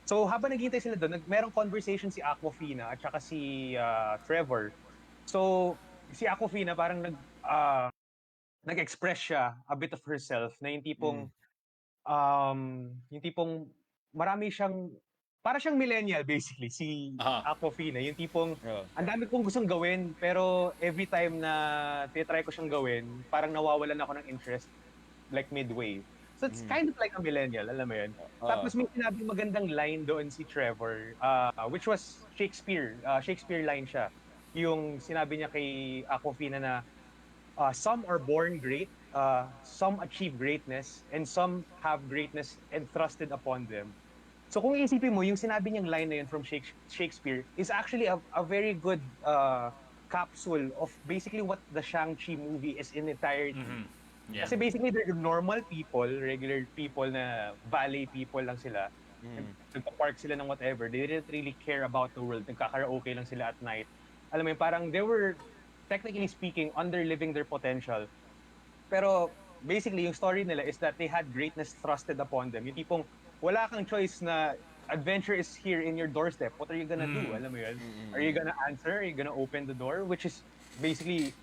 So habang naghihintay sila doon, merong conversation si Aquafina at saka si Trevor. So si Aquafina parang nag-express siya a bit of herself na yung tipong marami siyang para siyang millennial basically si Aquafina, yung tipong ang dami kong gustong gawin pero every time na try ko siyang gawin, parang nawawalan ako ng interest like midway. So it's kind of like a millennial, alam mo yun. Tapos may sinabing magandang line doon si Trevor, which was Shakespeare line siya. Yung sinabi niya kay Aquafina na some are born great, some achieve greatness, and some have greatness entrusted upon them. So kung isipin mo, yung sinabi niyang line na yun from Shakespeare is actually a very good capsule of basically what the Shang-chi movie is in entirety. Mm-hmm. Yeah. Kasi basically they're normal people, regular people na valet people lang sila. Nagpa-park sila ng whatever. They didn't really care about the world. Nagkakaraoke lang sila at night. Alam mo yun, parang they were, technically speaking, under-living their potential. Pero basically, yung story nila is that they had greatness thrusted upon them. Yung tipong, wala kang choice na adventure is here in your doorstep. What are you gonna do? Alam mo yun? Are you gonna answer? Are you gonna open the door? Which is basically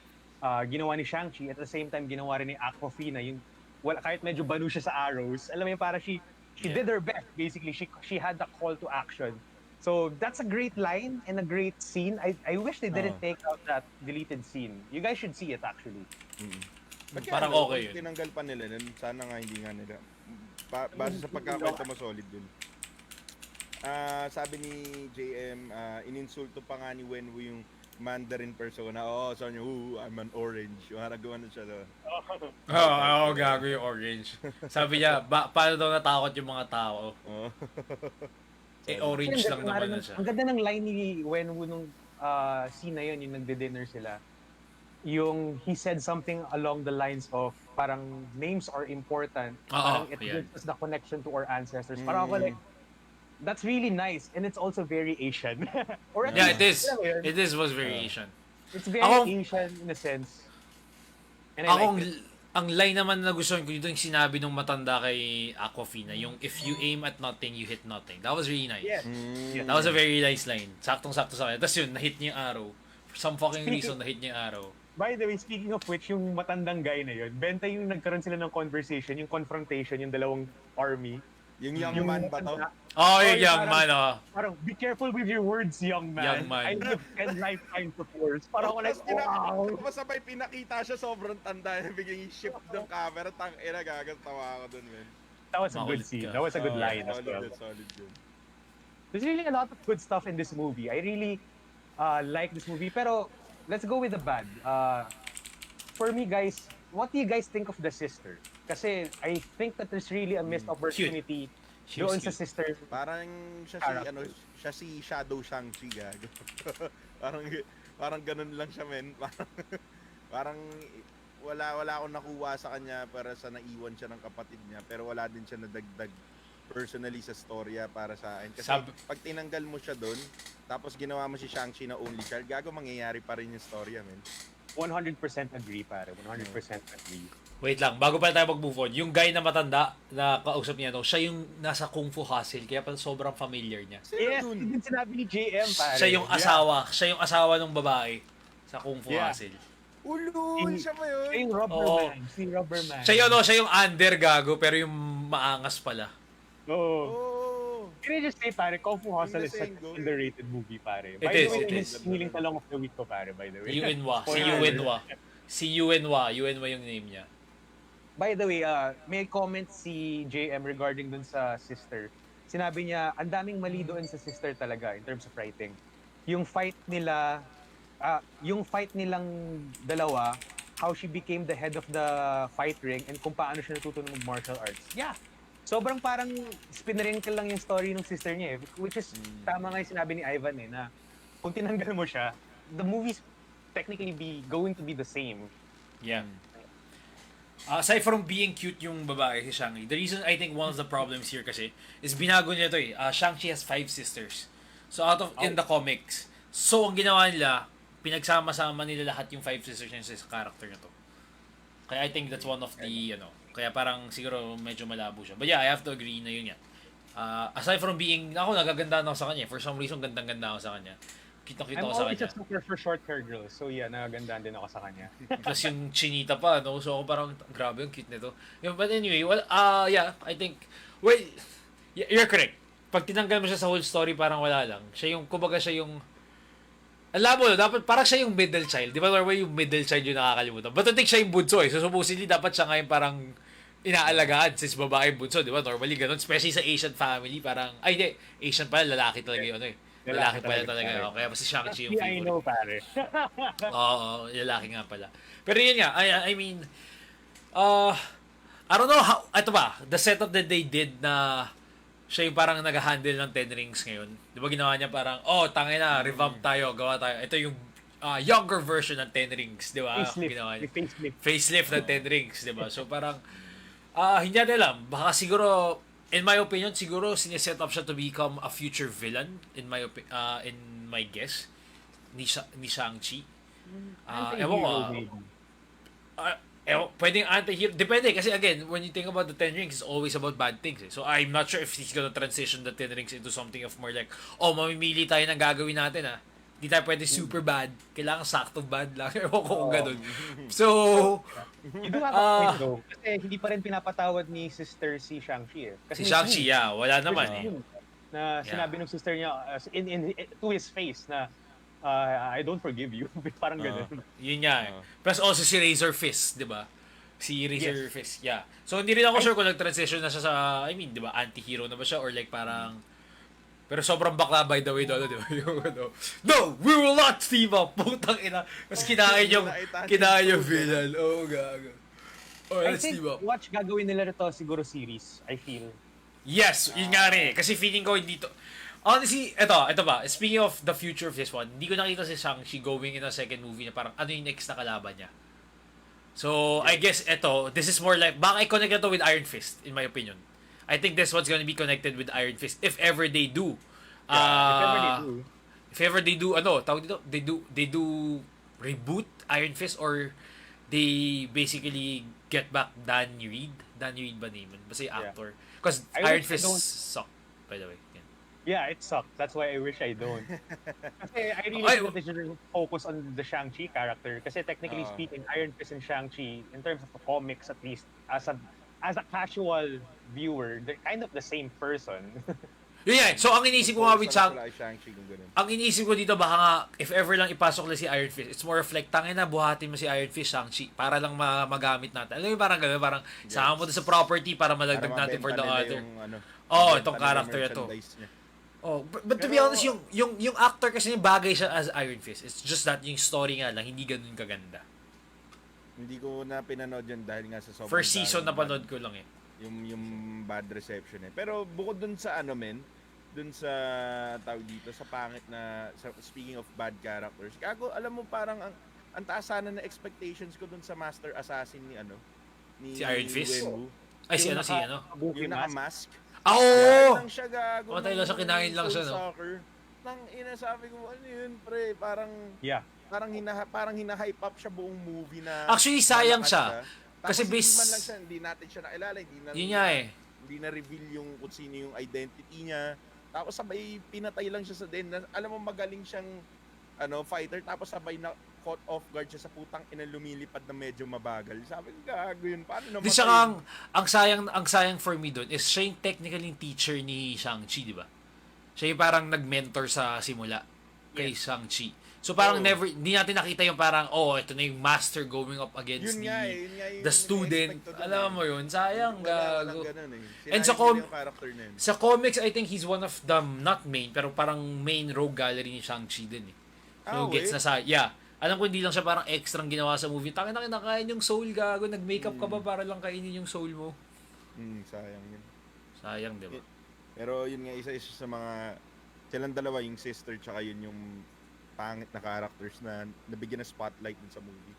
ginawa ni Shang-Chi. At the same time, ginawa rin ni Aquafina. Yung, kahit medyo banu siya sa arrows. Alam mo yun, para she did her best. Basically, she had the call to action. So that's a great line and a great scene. I wish they didn't take out that deleted scene. You guys should see it actually. Parang okay yun. Tinanggal pa nila nun, sana nga hindi nga nila. Base sa pagkakakwento mo, solid dun. Sabi ni JM, ininsulto pa nga ni Wenwu yung Mandarin persona. Sabi niya, I'm an orange. Yung haragawa na siya doon. Gago yung orange. Sabi niya, paano daw natakot yung mga tao? Orange lang naman na siya. Ang ganda ng line ni Wenwu nung scene na yun, yung nagde-dinner sila. Yung he said something along the lines of parang names are important. Parang it gives us the connection to our ancestors. Parang ako like, that's really nice and it's also very Asian. Or at least, it was very Asian. It's very Asian in a sense. And I like it. Ang line naman na gusto ko yung sinabi nung matanda kay Aquafina, yung if you aim at nothing, you hit nothing. That was really nice. Yes. That was a very nice line. Saktong-sakto sa kanya. Tapos yun, nahit niya yung arrow. For some fucking reason, nahit niya yung arrow. By the way, speaking of which, yung matandang guy na yun, benta yung nagkaroon sila ng conversation, yung confrontation, yung dalawang army. Yung young man ba to? Yung young man, Parang, be careful with your words, young man. Young man. I live 10 lifetimes of yours. Parang ako like, wow. Masabay pinakita siya, sobrang tanda. Biglang i-shift ng camera, tang-ina, gagatawa ako dun, man. That was a good scene. That was a good line as well. Solid yun. There's really a lot of good stuff in this movie. I really like this movie. Pero, let's go with the bad. For me, guys, what do you guys think of the sister? Kasi I think that there's really a missed opportunity doon sa sister. Parang siya si Shadow Shang-Chi, gago. parang ganun lang siya, men. Parang wala akong nakuha sa kanya para sa naiwan siya ng kapatid niya, pero wala din siya nadagdag personally sa storya para sa akin. Kasi pag tinanggal mo siya doon, tapos ginawa mo si Shang-Chi na only child, gago mangyayari pa rin yung storya, men. 100% agree, pare. 100% agree. Wait lang, bago pa tayo mag-move on, yung guy na matanda na kausap niya, siya yung nasa Kung Fu Hustle, kaya pa sobrang familiar niya. Yes, din sinabi ni JM, pare. Siya yung asawa ng babae sa Kung Fu Hustle. Ulul, siya ba yun? Siya yung Rubberman. Si Rubberman. Siya yung under, gago, pero yung maangas pala. Oo. Can I just say, pare, Kung Fu Hustle Yung is such saying an goes. underrated movie, pare. It By is, the way, it is. Hiling Talong of the Week ko, pare, by the way. Yuenwa. Si Spoiler Yuenwa. alert. Si Yuenwa. Yuenwa yung name niya. By the way, may comment si JM regarding dun sa sister. Sinabi niya, ang daming mali doon sa sister talaga in terms of writing. Yung fight nila, yung fight nilang dalawa, how she became the head of the fight ring and kung paano siya natuto ng martial arts. Yeah. Sobrang parang spinrinkle lang yung story ng sister niya eh. Which is, tama nga yung sinabi ni Ivan eh, na kung tinanggal mo siya, the movie's technically going to be the same. Yeah. Aside from being cute yung babae si Shang-Chi, the reason I think one of the problems here kasi is binago niya to eh. Shang-Chi has 5 sisters. So out of in the comics, so ang ginawa nila, pinagsama-sama nila lahat yung 5 sisters niya sa character na to. Kaya I think that's one of the kaya parang siguro medyo malabo siya. But yeah, I have to agree na yun yan. Aside from being, ako nagaganda ako sa kanya. For some reason, gandang-ganda ako sa kanya. Kita-kita I'm ako sa always kanya. a sucker for short hair girls. So yeah, nagagandaan din ako sa kanya. Plus yung chinita pa, no? So ako parang, grabe yung cute nito. But anyway, well, yeah, I think, well, you're correct. Pag tinanggal mo siya sa whole story, parang wala lang. Siya yung, kumbaga siya yung, alam mo, dapat parang siya yung middle child. Di ba normally yung middle child yung nakakalimutan? But I think siya yung bunso eh. So supposedly dapat siya ngayon parang inaalagaan since babae bunso, di ba? Normally ganun. Especially sa Asian family, parang, ay hindi, Asian pala, lalaki talaga yun eh. Lalaki pala talaga yun. Kaya si Shang-Chi yung Yeah, I favorite. know, pare. Oo, lalaki nga pala. Pero yun nga, I mean, I don't know how, ito ba, the setup that they did na siya yung parang nag-handle ng 10 rings ngayon. Di ba ginawa niya parang, tangin na, revamp tayo, gawa tayo. Ito yung younger version ng 10 rings, di ba? Facelift. Ginawa niya. Facelift. Facelift ng 10 rings, di ba? So parang, hindi natin alam. Baka siguro, in my opinion, siguro siniset up siya to become a future villain, in my guess, ni Shang-Chi. Ewan ko, pwedeng anti-hero. Depende kasi again, when you think about the Ten Rings, it's always about bad things. Eh. So I'm not sure if he's gonna transition the Ten Rings into something of more like, mamimili tayo ng gagawin natin Hindi tayo pwede super bad. Kailangan sakto bad lang. Ewan ko kung ganun. So, You do have a point though. Kasi hindi pa rin pinapatawad ni sister si Shang-Chi eh. Kasi si Shang-Chi, wala naman eh. Na sinabi ng sister niya to his face na I don't forgive you. Parang ganun. Yun nga eh. Plus also si Razor Fist, di ba? Si Razor Fist, yeah. So hindi rin ako sure kung nag-transition na siya sa, I mean, di ba, anti-hero na ba siya or like parang, pero sobrang bakla by the way doon, di ba? Yung no, we will not team up! Putang ina. Mas kinain yung villain. Oh, gago. I Let's think team up. Watch gagawin nila ito siguro series, I feel. Yes, yun nga rin eh. Kasi feeling ko hindi to, honestly, ito ba, speaking of the future of this one, hindi ko nakita si Shang-Chi going in a second movie na parang ano yung next na kalaban niya. So, I guess this is more like, baka i-connect ito with Iron Fist, in my opinion. I think this one's gonna be connected with Iron Fist, if ever they do. If ever they do, tawag dito, they do reboot Iron Fist or they basically get back Danny Reed. Danny Reed ba name? Basta yung actor. Because Iron Fist sucked, by the way. Yeah, it sucked. That's why I wish I don't. Kasi I really think that they should focus on the Shang-Chi character. Kasi technically speaking, Iron Fist and Shang-Chi, in terms of the comics at least, as a casual viewer, they're kind of the same person. Yeah. So ang iniisip ko nga with Shang-Chi kung ganun. ang iniisip ko dito baka nga, if ever lang ipasok lang si Iron Fist, it's more of like, tangin na, buhatin mo si Iron Fist, Shang-Chi, para lang magamit natin. Alam mo parang gano'n, parang sama mo to sa property para malagdag natin for the other. Itong character na to. But to be honest, yung actor kasi yung bagay siya as Iron Fist. It's just that yung story nga lang, hindi ganun kaganda. Hindi ko na pinanood yun dahil nga sa sobrang First season na panood ko lang eh. Yung bad reception eh. Pero bukod dun sa dun sa tawag dito sa pangit na speaking of bad characters. Kago, alam mo parang ang taas sana na expectations ko dun sa Master Assassin ni Si Iron Fist? Wenwu. Ay, si Yung naka-mask. Oo! Lang siya gago. Matay lang siya, kinain lang siya, no? Soccer. Nang sabi ko, ano yun, pre? Parang hina-hype up siya buong movie na. Actually, sayang malakas siya. Tapos Kasi hindi natin siya nakilala. Yun nga eh. Hindi na-reveal yung kung sino yung identity niya. Tapos sabay pinatay lang siya sa den. Alam mo magaling siyang fighter. Tapos sabay na caught off guard siya sa putang ina lumilipad na medyo mabagal. Sabi ko, gago yun. Paano naman? Di siya ang sayang for me doon is siya yung technically teacher ni Shang-Chi, di ba? Siya yung parang nag-mentor sa simula kay Shang-Chi. So parang never, hindi natin nakita yung parang, ito na yung master going up against Yun nga yung the student. ina-expect ko dun Alam mo yun, sayang, walang gago. ganun eh. And Sinayang nila yung character na yun. sa comics, I think he's one of the, not main, pero parang main rogue gallery ni Shang-Chi din eh. So gets na sa, alam ko hindi lang siya parang extrang ginawa sa movie. Takin na kinakain yung soul, gago. Nag-makeup ka ba para lang kainin yung soul mo? Sayang yun. Sayang, di ba? Pero yun nga, isa sa mga, silang dalawa, yung sister, tsaka yun yung pangit na characters na nabigyan ng spotlight dun sa movie.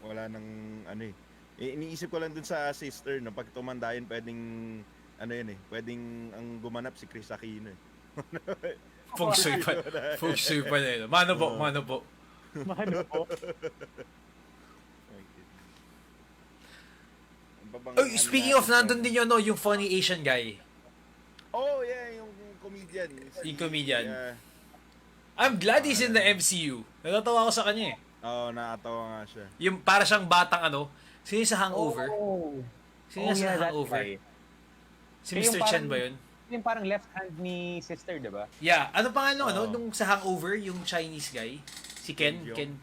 Wala nang ano eh. Iniisip ko lang dun sa sister, no, pag tumanda yun, pwedeng, pwedeng ang gumanap si Chris Aquino eh. Feng Shui pa na yun. Mano po. Mano po. Speaking of, nandun din yun, no, yung funny Asian guy. Oh, yeah, yung comedian. Yung comedian. Yeah. I'm glad he's in the MCU. Natatawa ako sa kanya eh. Nakatawa nga siya. Yung para siyang batang sino yung sa Hangover? Sino yung sa Hangover? Si Mr. Chen ba yun? Yung parang left hand ni sister, diba? Yeah. Ano pangalan nung sa Hangover, yung Chinese guy? Si Ken? Ken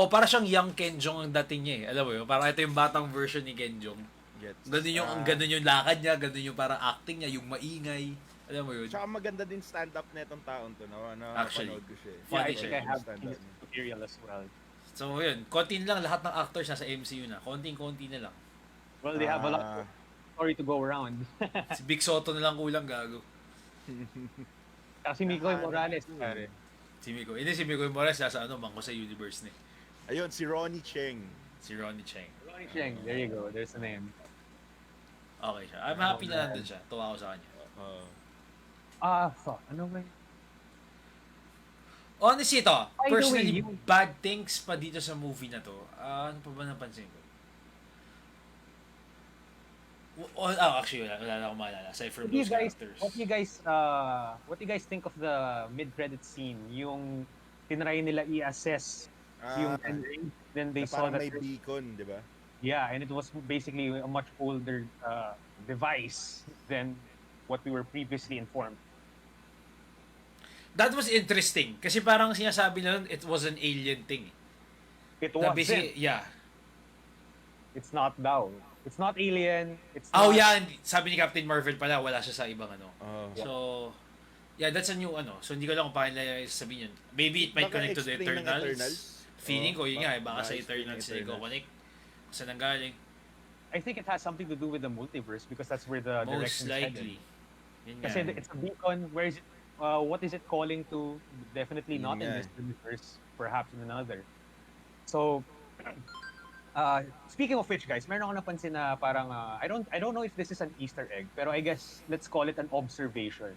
Para siyang young Ken Jeong ang dating niya eh. Alam mo yun? Parang ito yung batang version ni Ken Jeong. Ganun yung lakad niya, ganun yung parang acting niya, yung maingay. Alam mo yun? Tsaka maganda din stand-up na itong taon to, no? Actually, napanood ko siya. funny I think I have material as well. So yun, konti na lang lahat ng actors nasa MCU na. Konting-konti na lang. Well, they have a lot of story to go around. Si Big Soto na lang kulang, gago. Kasi Miko Morales, pare. Si Miko Morales nasa Mangko sa Universe ni. Ayun, si Ronnie Cheng. Ronnie Cheng, there you go. There's the name. Okay siya. I'm happy na nandun siya. Tuwa ako sa kanya. Fuck. Ano ba yun? Honestly, ito. By the Personally, way, bad things pa dito sa movie na to. Ano pa ba napansin ko? Actually, wala na akong maalala. Aside from those characters. What you guys think of the mid-credit scene? Yung tinry nila i-assess yung ending, then they saw that may beacon, di ba? Yeah, and it was basically a much older device than what we were previously informed. That was interesting. Kasi parang sinasabi na it was an alien thing. It wasn't. Yeah. It's not daw. It's not alien. It's not... Yeah. Sabi ni Captain Marvel pala, wala siya sa ibang Yeah. So, yeah, that's a new So, hindi ko lang kung paano nila sabihin yun. Maybe it might connect to the Eternals. Feeling ko, yun nga, baka sa Eternals na i-connect. Saan nanggaling? I think it has something to do with the multiverse because that's where the Most direction likely. Yun kasi it's a beacon. Where is it? What is it calling to? Definitely not in this universe. Perhaps in another. So, speaking of which, guys, meron ako napansin na parang I don't know if this is an Easter egg, pero I guess let's call it an observation.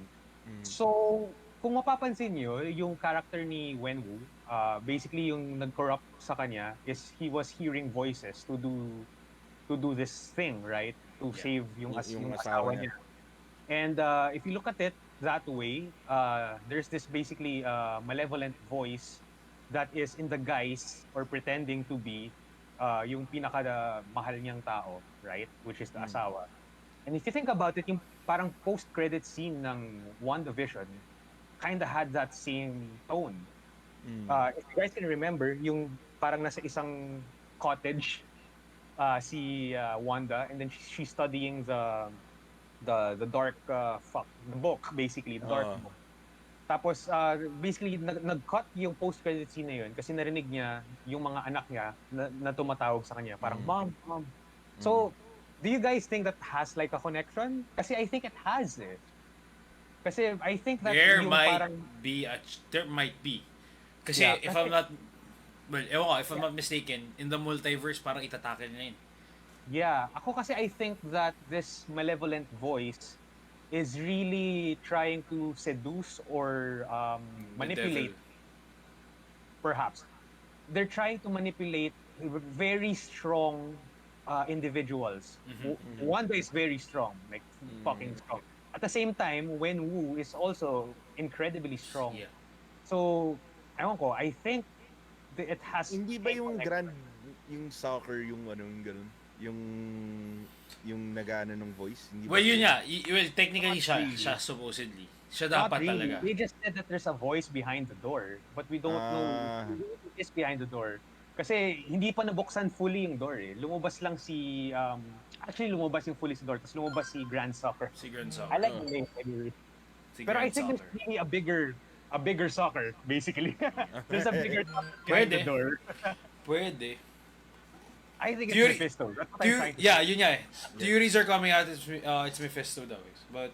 So, kung mapapansin nyo, yung character ni Wenwu, basically yung nag-corrupt sa kanya is he was hearing voices to do this thing, right? To save yung asawa niya. And if you look at it that way, there's this basically malevolent voice that is in the guise or pretending to be yung pinaka-mahal niyang tao, right? Which is the asawa. And if you think about it, yung parang post-credit scene ng WandaVision kinda had that same tone. If you guys can remember, yung parang nasa isang cottage si Wanda, and then she's studying the dark the book, basically the dark book. Tapos basically nag-cut yung post-credit scene na yun kasi narinig niya yung mga anak niya na tumatawag sa kanya, parang mom. So, do you guys think that has like a connection? Kasi I think it has eh. Kasi I think that there yung might be. Kasi if I'm not mistaken, in the multiverse parang itatakil na yun. Yeah, ako kasi I think that this malevolent voice is really trying to seduce or manipulate. Perhaps. They're trying to manipulate very strong individuals. Wanda is very strong, like fucking strong. At the same time, Wenwu is also incredibly strong. Yeah. So, ewan ko, I think it has... Hindi ba yung yung soccer, yung yung ganun? yung nagana ng voice. Hindi Well, ba yun siya- nga. Well, technically Not siya, really. siya supposedly. Siya Not dapat really. talaga. They just said that there's a voice behind the door, but we don't know Ah. who is behind the door. Kasi hindi pa nabuksan fully yung door eh. Lumabas lang si actually lumabas yung fully si door, tapos lumabas si Grand Soccer. Si Grand I Soccer. like the name anyway. Si Pero I Grand think there's Soccer. really a bigger soccer basically. There's a bigger soccer behind Pwede. the door. Pwede. I think it's Theory- Mephisto. That's what I'm trying to Yeah, say. yun nga eh. Theories are coming out, it's Mephisto daw eh. But,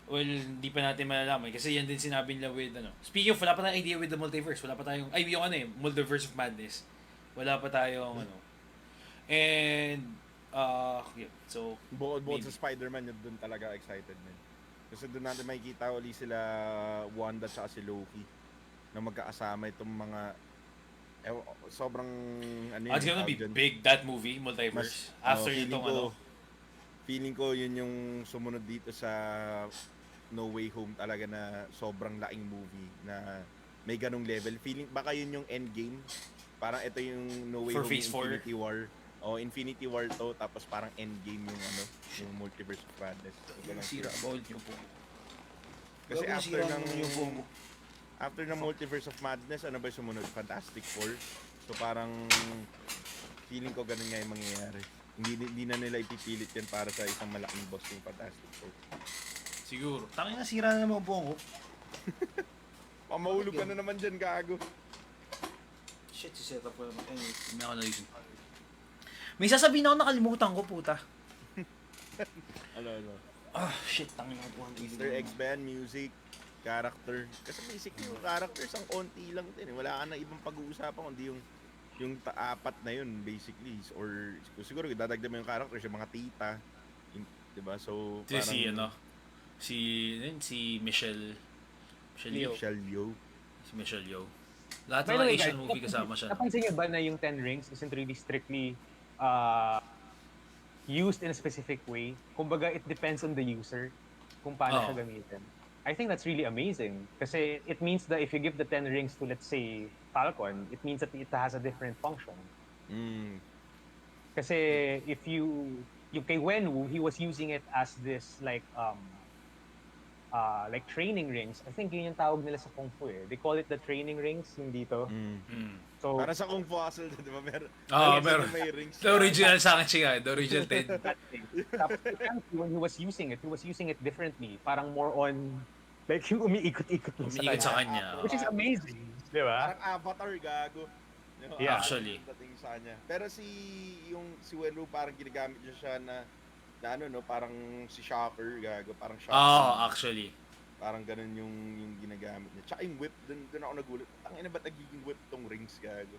well, hindi pa natin malalaman. Kasi yan din sinabi nila with, speaking of, wala pa tayong idea with the multiverse. Wala pa tayong, yung Multiverse of Madness. Wala pa tayong, And, yeah, so, Bukod maybe. sa Spider-Man, yun doon talaga excited man. Kasi doon natin makikita uli sila Wanda at si Loki na magkakasama itong mga sobrang It's gonna be tawag dyan? big, that movie, Multiverse. After itong, feeling ko yun yung sumunod dito sa No Way Home talaga na sobrang laking movie na may ganong level. Feeling baka yun yung Endgame. Parang ito yung No Way For Home, Phase 4. Infinity War. Infinity War to, tapos parang Endgame yung Multiverse of Madness. So, ganun sira, siya. bawal niyo po. Kasi Huwag after sira ng yung phone mo. after ng Multiverse of Madness, ano ba yung sumunod? Fantastic Four. So parang feeling ko ganun nga yung mangyayari. Hindi na nila ipipilit yan para sa isang malaking boss yung Fantastic Four. Siguro. Tangin na, sira na naman ang buong ko. Mahulog ka na naman dyan, gago. Shit, si setup ko naman. Anyway, hindi ako na-listen. May sasabihin ako, nakalimutan ko, puta. Ano. Shit, tangin na po. Easter eggs ba yan? Music, character. Kasi basically yung characters ang konti lang din. Wala ka na ibang pag-uusapan kundi yung apat na yun basically. Or siguro dadagdag mo yung characters, yung mga tita. Diba? So parang si Michelle Yeoh. Michelle Yeoh. Si Michelle Yeoh. Lahat By ng the way, Asian guys, movie kasama siya. Napansin niyo ba na yung Ten Rings isn't really strictly used in a specific way? Kumbaga, it depends on the user kung paano siya gamitin. I think that's really amazing. Kasi it means that if you give the 10 rings to, let's say, Falcon, it means that it has a different function. Kasi if yung kay Wenwu, he was using it as this like training rings. I think yun yung tawag nila sa Kung Fu eh. They call it the training rings yung dito. So, Para sa Kung Fu Hustle, di ba? Meron. May rings. The original Shang-chi nga, the original 10. that thing. Tapos, when he was using it differently. Parang more on, like yung umiikot-ikot lang Umiikot sa kanya. Which is amazing. Di ba? Parang Avatar, gago. Yeah. Actually. Dating sa kanya. Pero si Wenwu parang ginagamit niya siya na parang si Shocker, gago. Parang Shocker. Actually. Parang ganun yung ginagamit niya. Tsaka yung whip, dun ako nagulat. Tangina ba't nagiging whip tong rings, gago?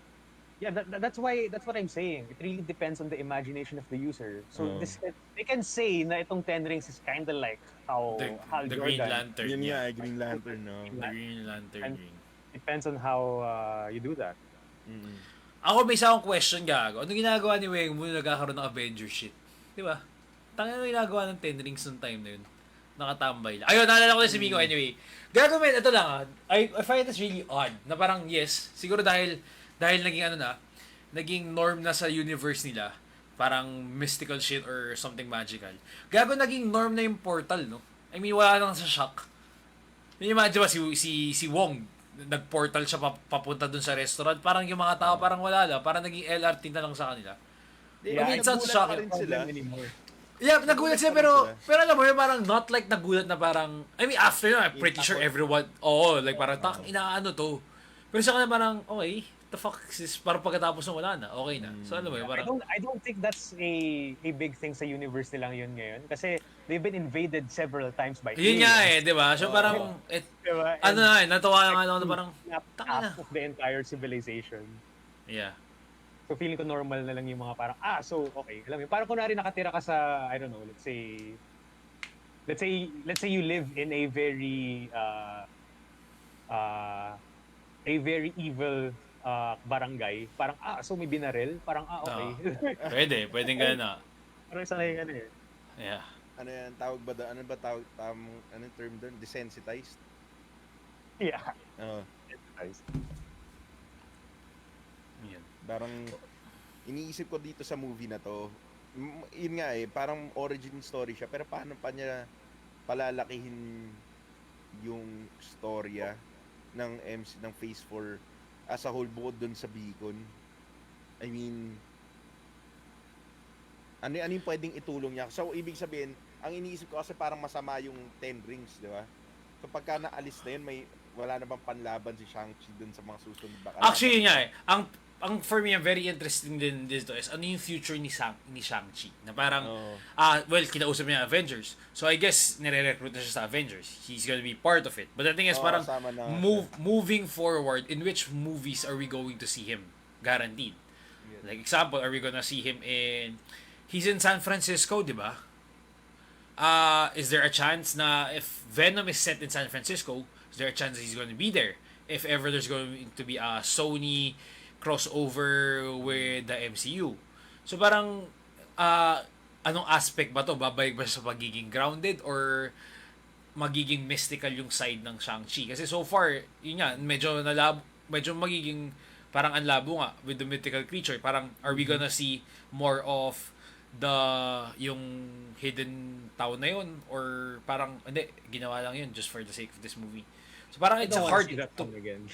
Yeah, that's what I'm saying. It really depends on the imagination of the user. So they can say na itong Ten Rings is kind of like how Hal The Jordan. Green Lantern. Yun nga, Green Lantern, no? The Green Lantern And- ring. Depends on how you do that. Ako may isang question, gago. Anong ginagawa ni Weng Mu na nagkakaroon ng Avengers shit? Di ba? Tangina na ginagawa ng Ten Rings nung time na yun. Nakatambay lang. Ayun, naalala ko na si Miko anyway. Gago men, ito lang I find this really odd. Na parang yes, siguro dahil naging naging norm na sa universe nila. Parang mystical shit or something magical. Gago naging norm na yung portal, no? I mean, wala nang sa shock. Imagine ba si Wong, nag-portal siya papunta dun sa restaurant. Parang yung mga tao parang wala lang. Parang naging LRT na lang sa kanila. Yeah, it's not nagulat shocking. pa rin sila. Yeah, nagulat sila Nagulat pero alam mo yun, parang not like nagulat na parang, I mean after yun, I'm pretty sure everyone, like parang inaano to. Pero sa kanila parang, okay, the fuck is this? Parang pagkatapos na wala na, okay na. So alam mo yun, parang, I don't think that's a big thing sa universe nilang yun ngayon. Kasi they've been invaded several times by yun nga aliens. di ba? So parang, Diba? ano na natawa na nga ako na parang, half of the entire civilization. yeah. So feeling ko normal na lang yung mga parang, so okay. Alam mo, parang kunwari nakatira ka sa, I don't know, let's say you live in a very evil barangay. Parang, so may binaril. Parang, okay. Pwedeng gano'n na. Parang sanay ka na eh. Yeah. Ano yan, tawag ba doon? Ano ba tawag, anong term doon? Desensitized? Yeah. Yan. Parang iniisip ko dito sa movie na to, yun nga parang origin story siya, pero paano pa niya palalakihin yung storya ng MC ng Phase 4 as a whole bukod dun sa Beacon. I mean, ano yung pwedeng itulong niya? So, ibig sabihin, ang iniisip ko kasi parang masama yung 10 rings, di ba? So, pagka naalis na yun, wala na bang panlaban si Shang-Chi dun sa mga susunod na kalaban? Actually, yun nga eh. Ang for me, ang very interesting din dito is ano yung future ni Shang-Chi. Na parang, well, kinausap niya Avengers. So, I guess, nire-recruit na siya sa Avengers. He's gonna be part of it. But the thing is, parang, moving forward, in which movies are we going to see him? Guaranteed. Yeah. Like, example, are we gonna see him in... He's in San Francisco, di ba? Is there a chance na if Venom is set in San Francisco, is there a chance he's going to be there? If ever there's going to be a Sony crossover with the MCU. So parang, anong aspect ba to? Babalik ba sa pagiging grounded or magiging mystical yung side ng Shang-Chi? Kasi so far, yun nga, medyo magiging parang anlabo nga with the mythical creature. Parang, are we gonna see more of yung hidden town na yun or parang hindi ginawa lang yun just for the sake of this movie, so parang it's a hard to again.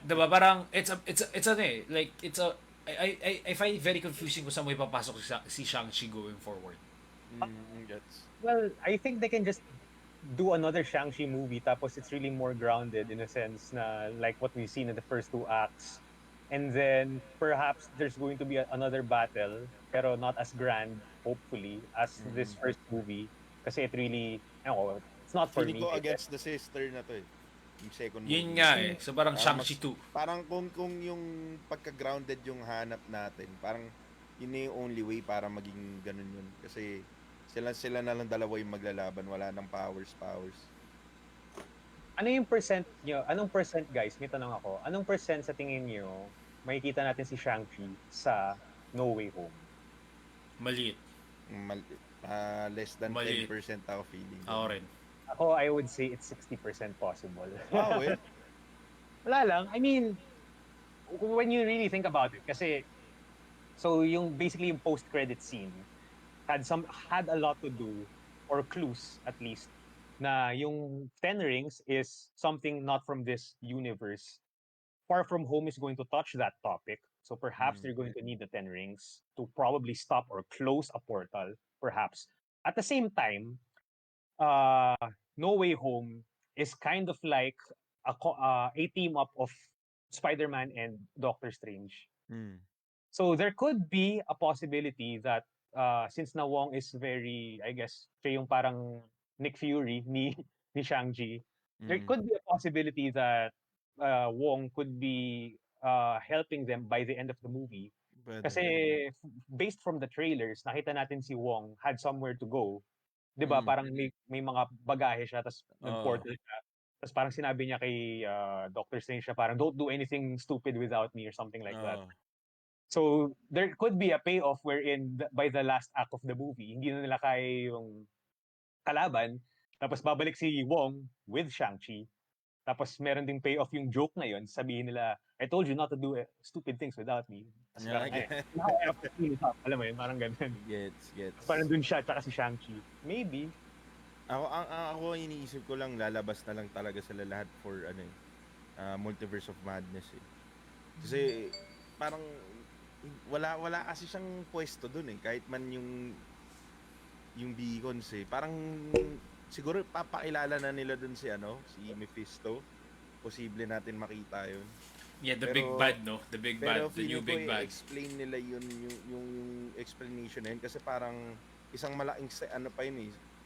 diba parang it's ano eh, like it's a I find it very confusing kung saan mo ipapasok si Shang-Chi going forward. Well, I think they can just do another Shang-Chi movie tapos it's really more grounded in a sense na like what we've seen in the first 2 acts. And then, perhaps there's going to be another battle, pero not as grand, hopefully, as this first movie. Kasi it really, it's not for me. Feeling ko against the sister na to eh. Yung second movie. Yun nga eh. So parang Shang-Chi 2. Parang kung yung pagka-grounded yung hanap natin, parang yun na yung only way para maging ganun yun. Kasi sila na lang dalawa yung maglalaban, wala nang powers. Ano yung percent nyo? Anong percent, guys? May tanong ako. Anong percent sa tingin nyo makikita natin si Shang-Chi sa No Way Home? Maliit. Less than Maliit. 10% ako feeling. Ako rin. Ako, I would say it's 60% possible. Wow, eh. Wala lang. I mean, when you really think about it, kasi, so basically yung post-credit scene had a lot to do, or clues at least, na yung 10 rings is something not from this universe. Far From Home is going to touch that topic. So perhaps they're going to need the 10 rings to probably stop or close a portal, perhaps. At the same time, No Way Home is kind of like a team up of Spider-Man and Doctor Strange. So there could be a possibility that since na Wong is very, I guess, siya yung parang Nick Fury ni Shang-Chi, there could be a possibility that Wong could be helping them by the end of the movie. Kasi based from the trailers, nakita natin si Wong had somewhere to go. 'Di ba? Parang may mga bagahe siya tapos nag-portal siya. Tapos parang sinabi niya kay Doctor Strange siya parang don't do anything stupid without me or something like that. So there could be a payoff wherein by the last act of the movie, hindi na nila kaya yung kalaban, tapos babalik si Wong with Shang-Chi. Tapos meron ding payoff yung joke na yun, sabihin nila, I told you not to do stupid things without me. Tapos now I have to clean it up. Alam mo yun, parang ganun. Gets. Parang dun siya, tsaka si Shang-Chi. Maybe. Ako iniisip ko lang, lalabas na lang talaga sila lahat for Multiverse of Madness eh. Kasi parang wala kasi siyang pwesto dun eh. Kahit man yung Beacons eh. Parang siguro papakilala na nila dun si Mephisto. Posible natin makita yun. Yeah, the big bad, no? The big bad, the new big bad. Explain nila yung explanation na yun kasi parang isang malaking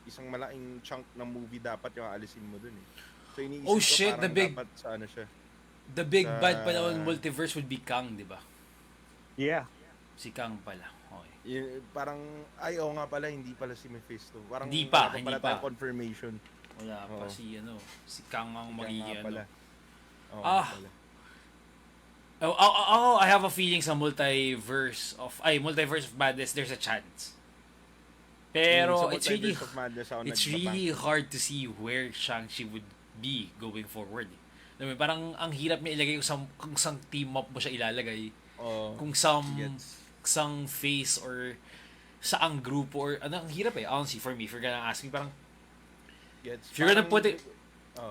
isang malaking chunk ng movie dapat yung alisin mo dun eh. So iniisip ko parang dapat sa siya. The big bad pala on multiverse would be Kang, di ba? Yeah. Si Kang pala. Okay. Parang oo nga pala, hindi pala si Mephisto. Parang hindi pa. Confirmation. Wala pa si Kang ang magiging pala. I have a feeling sa Multiverse of Madness there's a chance. Pero it's really hard to see where Shang-Chi would be going forward. Parang ang hirap niya ilagay kung sang team up mo siya ilalagay. kung Gets. sang face or saang grupo or ano, ang hirap honestly for me, if you're gonna ask me, parang Gets. if you're gonna put it,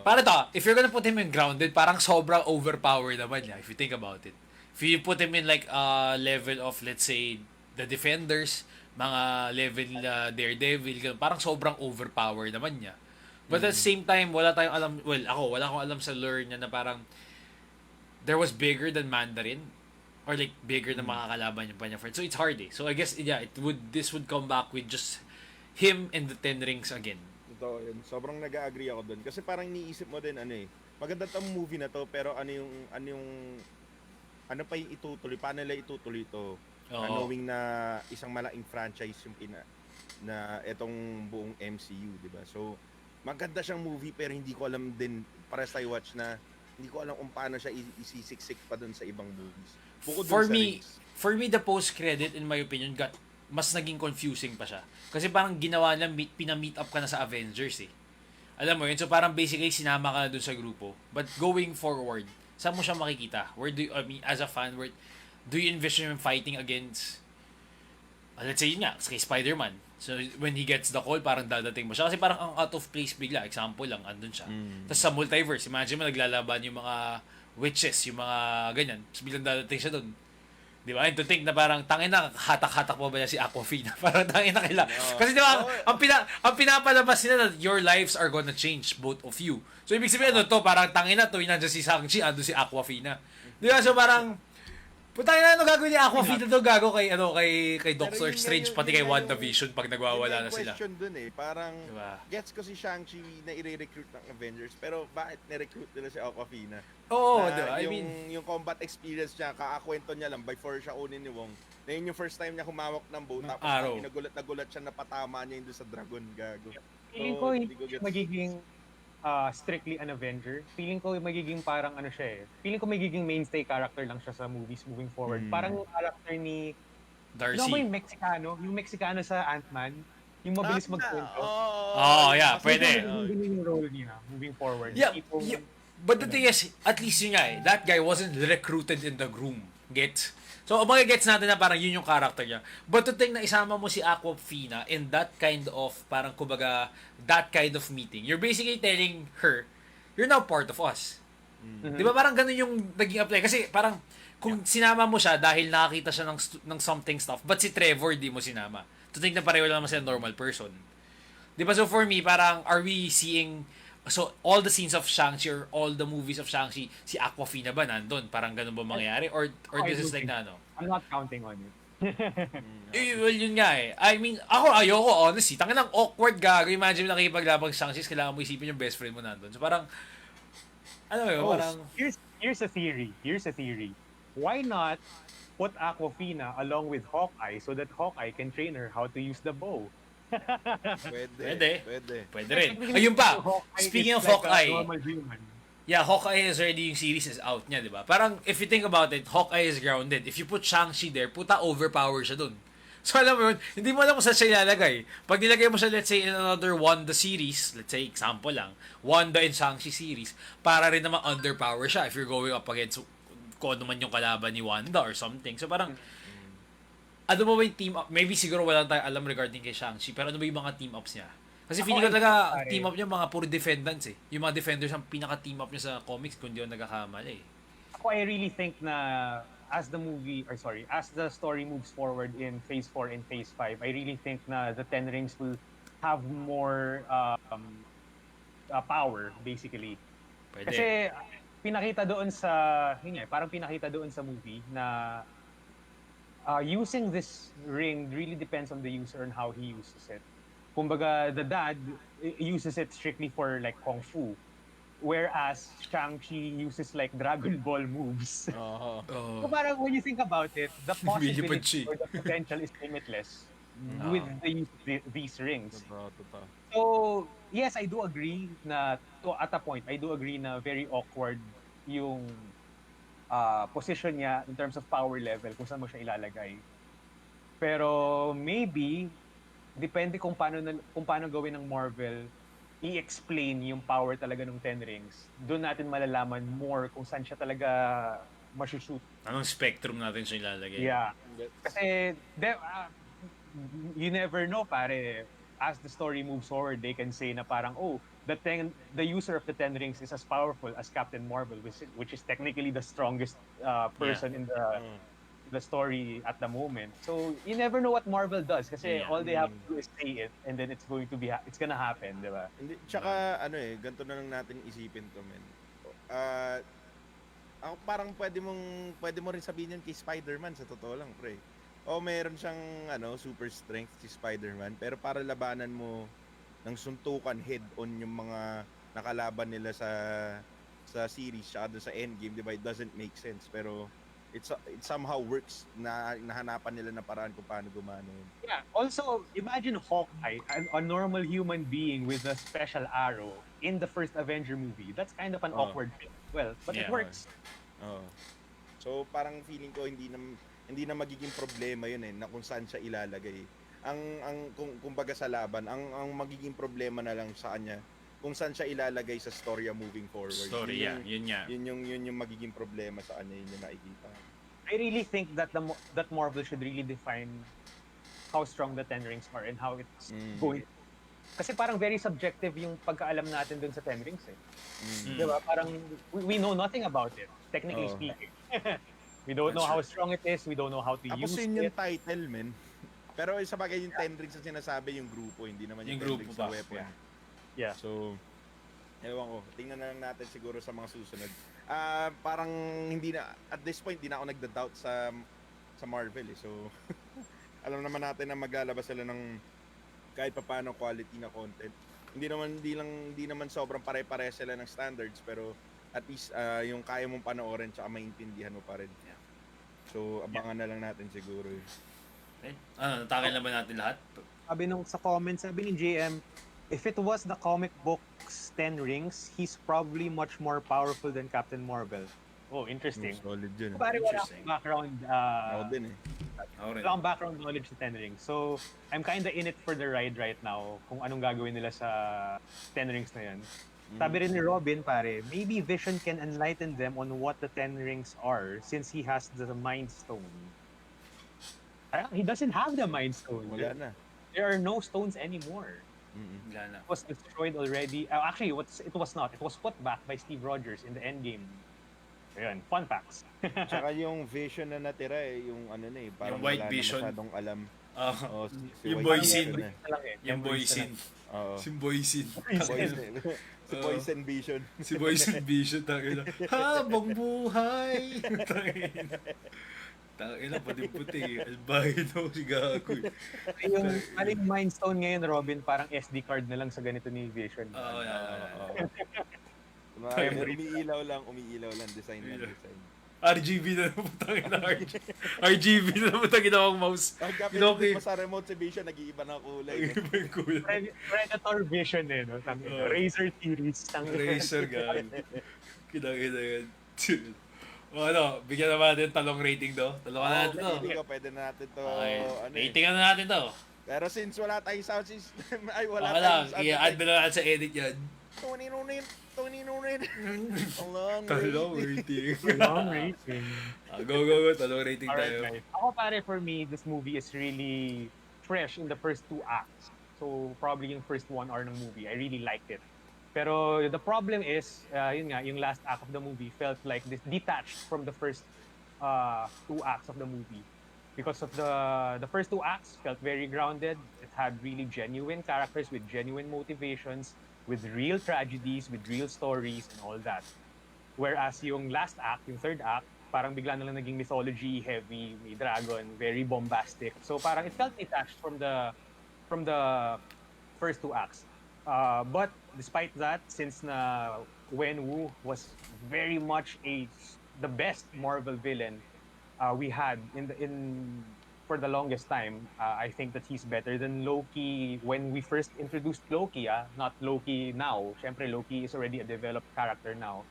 para to, if you're gonna put him in grounded, parang sobrang overpowered naman niya, if you think about it. If you put him in like a level of, let's say, the defenders, mga level daredevil, ganun, parang sobrang overpowered naman niya. But at the same time, wala tayong alam, wala akong alam sa lore niya na parang there was bigger than Mandarin or like bigger na makakalaban yung kanya friend. So it's hard So I guess yeah, this would come back with just him and the Ten Rings again. Totoo yun. Sobrang nag-agree ako doon. Kasi parang niisip mo din maganda tong movie na to pero ano pa yung itutuloy? Paano nila itutuloy to? Knowing na isang malaking franchise yung na etong buong MCU, di ba? So, maganda siyang movie pero hindi ko alam din, pares tayo watch na, hindi ko alam kung paano siya isisiksik pa dun sa ibang movies. Bukod dun sa Rings. For me, the post-credit, in my opinion, mas naging confusing pa siya. Kasi parang ginawa na, pina-meet up ka na sa Avengers Alam mo yun? So parang basically, sinama ka na dun sa grupo. But going forward, saan mo siya makikita? As a fan, do you envision him fighting against, let's say yun nga, kay Spider-Man. So when he gets the call, parang dadating mo siya. Kasi parang ang out of place bigla. Example lang, andun siya. Tapos sa multiverse, imagine mo naglalaban yung mga witches, yung mga ganyan. Tapos biglang dadating siya dun. Di ba? And to think na parang tangin na hatak-hatak mo ba niya si Aquafina? Parang tangin na kaila. Kasi di ba, ang pinapalabas nila na your lives are gonna change, both of you. So ibig sabihin to, parang tangin na to, nandiyan si Shang-chi, ando si Aquafina. Di ba? So parang putang ina, ano gagawin ni Aquafina to? Gago kay Doctor Strange, pati kay WandaVision pag nagwawala na sila. Question dun parang diba? Gets ko si Shang-Chi na i-recruit ng Avengers pero bakit ni-recruit nila si Aquafina? Oo, na diba? Yung combat experience niya, kakakwento niya lang before siya kunin ni Wong. Na yun yung first time niya humawak ng bow tapos nagulat siya na patama niya yung sa dragon, gago. Feeling ko hindi siya magiging strictly an Avenger. Feeling ko magiging parang ano siya Feeling ko magiging mainstay character lang siya sa movies moving forward. Parang yung character ni Darcy. Ano ba yung Mexicano sa Ant-Man? Yung mabilis magkwento. Yeah, pwede. Yung role niya moving forward. Yeah. But the thing is, at least yun nga that guy wasn't recruited in the room. Gets? So, magigets natin na parang yun yung character niya. But to think na isama mo si Aquafina in that kind of, parang kumbaga, that kind of meeting, you're basically telling her, you're now part of us. Di ba parang ganun yung naging apply? Kasi parang, kung sinama mo siya dahil nakakita siya ng something stuff, but si Trevor di mo sinama. To think na pareho lang naman siya normal person. Di ba? So for me, parang, are we seeing, so all the scenes of Shang-Chi or all the movies of Shang-Chi, si Aquafina ba nandun? Parang ganun ba mangyayari? Or this is like na ano? I'm not counting on it. Well, yun nga I mean, ako ayoko, honestly. Tangin ng awkward gago. Imagine mo nakikipaglabang Shang-Chi, kailangan mo isipin yung best friend mo nandun. So parang, ano yun, parang... Here's a theory. Why not put Aquafina along with Hawkeye so that Hawkeye can train her how to use the bow? Pwede rin. Ayun pa, speaking of Hawkeye, yeah, Hawkeye is already, yung series is out niya, di ba? Parang, if you think about it, Hawkeye is grounded. If you put Shang-Chi there, puta overpower siya dun. So, alam mo yun, hindi mo alam kung saan siya ilalagay. Pag nilagay mo siya, let's say, in another Wanda series, let's say, example lang, Wanda and Shang-Chi series, para rin naman underpower siya if you're going up against kung ano man yung kalaban ni Wanda or something. So, parang, ano ba yung team up? Maybe siguro wala tayong alam regarding kay Shang-Chi, pero ano ba yung mga team ups niya? Kasi feeling ko talaga, team up niya mga puro defendants Yung mga defenders ang pinaka-team up niya sa comics kung di ako nagkakamali Ako, I really think na as the story moves forward in Phase 4 and Phase 5, I really think na the Ten Rings will have more power, basically. Pwede. Kasi pinakita doon sa movie na using this ring really depends on the user and how he uses it. Kumbaga, the dad uses it strictly for like kung fu, whereas Shang-Chi uses like Dragon Ball moves. So parang when you think about it, the possibility or the potential is limitless with the use of these rings. So, yes, I do agree na, at a point, I do agree na very awkward yung position niya in terms of power level, kung saan mo siya ilalagay. Pero maybe, depende kung paano gawin ng Marvel i-explain yung power talaga ng Ten Rings. Doon natin malalaman more kung saan siya talaga masushoot. Anong spectrum natin siya ilalagay? Yeah. Kasi, you never know, pare. As the story moves forward, they can say na parang, oh, the user of the Ten Rings is as powerful as Captain Marvel, which is technically the strongest person in the story at the moment. So, you never know what Marvel does kasi Yeah. all they have to do is say it and then it's gonna happen, di ba? Hindi, tsaka ganito na lang natin isipin to, men. Ako parang pwede mo rin sabihin yun kay Spider-Man sa totoo lang, pre. O meron siyang super strength si Spider-Man, pero para labanan mo ng suntukan head on yung mga nakalaban nila sa series tsaka doon sa endgame, di ba? It doesn't make sense, pero it somehow works na nahanapan nila na paraan kung paano gumana yun. Yeah. Also, imagine Hawkeye, a normal human being with a special arrow in the first Avenger movie. That's kind of an awkward thing. Well, but it Yeah. works. So parang feeling ko hindi na magiging problema yun na kung saan siya ilalagay. Kung baga sa laban, ang magiging problema na lang sa kanya kung saan siya ilalagay sa storya moving forward. Story, yun nga. Yun yung magiging problema sa kanya, yun yung nakikita. I really think that that Marvel should really define how strong the Ten Rings are and how it's going. Kasi parang very subjective yung pagkaalam natin dun sa Ten Rings eh. Di ba? Parang we know nothing about it, technically speaking. We don't know how strong it is, we don't know how to Tapos use yun yung it. title, men. Pero sa bagay yung Ten Rings na sinasabi yung grupo, hindi naman yung Ten Rings na weapon. Yeah. So, ewan ko, tingnan na lang natin siguro sa mga susunod. Parang hindi na, at this point, hindi na ako nagda-doubt sa Marvel eh. So, alam naman natin na maglalabas sila ng kahit papaano quality na content. Hindi naman sobrang pare-pare sila ng standards, pero at least yung kaya mong panoorin tsaka maintindihan mo pa rin. So, abangan na lang natin siguro. Natakin na ba natin lahat? Sabi sa comments, sabi ni JM, if it was the comic books Ten Rings, he's probably much more powerful than Captain Marvel. Oh, interesting. Solid yun. Pare wala akong background Ako din eh. wala akong background knowledge sa Ten Rings. So, I'm kinda in it for the ride right now kung anong gagawin nila sa Ten Rings na yan. Sabi rin ni Robin, pare, maybe Vision can enlighten them on what the Ten Rings are since he has the Mind Stone. He doesn't have the Mind Stone. Wala na. There are no stones anymore. Wala na. It was destroyed already. Actually, it was not. It was put back by Steve Rogers in the Endgame. Ayan, fun facts. Tsaka yung Vision na natira yung parang Yung White wala Vision. na masyadong alam. Yung White Boy Scene. Vision na. Yung Boy Scene. Si Boy Scene. Si Poison Vision. Si Boy Scene Vision. Tangina. Habang buhay. Tangina, puti-puti. Albahin ako si Gago. Yung Mind Stone ngayon, Robin, parang SD card na lang sa ganito ni Vision. Umiilaw lang. Design. RGB na naman RGB na naman ginawang mouse. Pagkapit mo sa remote si Vision, nag-iiba na kulay. Iba yung kulay. Predator Vision no? Razor series. Razor, gago. Kinakita yan. Bigyan naman natin talong rating to. Talongan natin to. Pwede na natin to. Ratingan na natin to. Pero since wala tayong sound system, wala tayong sound i-add na lang sa edit yan. Tunin. Talong rating. Long rating. Go. Talong rating tayo. Right. Ako pare, for me, this movie is really fresh in the first two acts. So, probably yung first 1 hour ng movie. I really liked it. Pero the problem is, yun nga, yung last act of the movie felt like this detached from the first 2 acts of the movie. Because of the first 2 acts felt very grounded. It had really genuine characters with genuine motivations, with real tragedies, with real stories, and all that. Whereas yung last act, yung third act, parang bigla na lang naging mythology heavy, may dragon, very bombastic. So parang it felt detached from the first 2 acts. But despite that, since na Wenwu was very much the best Marvel villain we had for the longest time, I think that he's better than Loki when we first introduced Loki, not Loki now. Syempre, Loki is already a developed character now.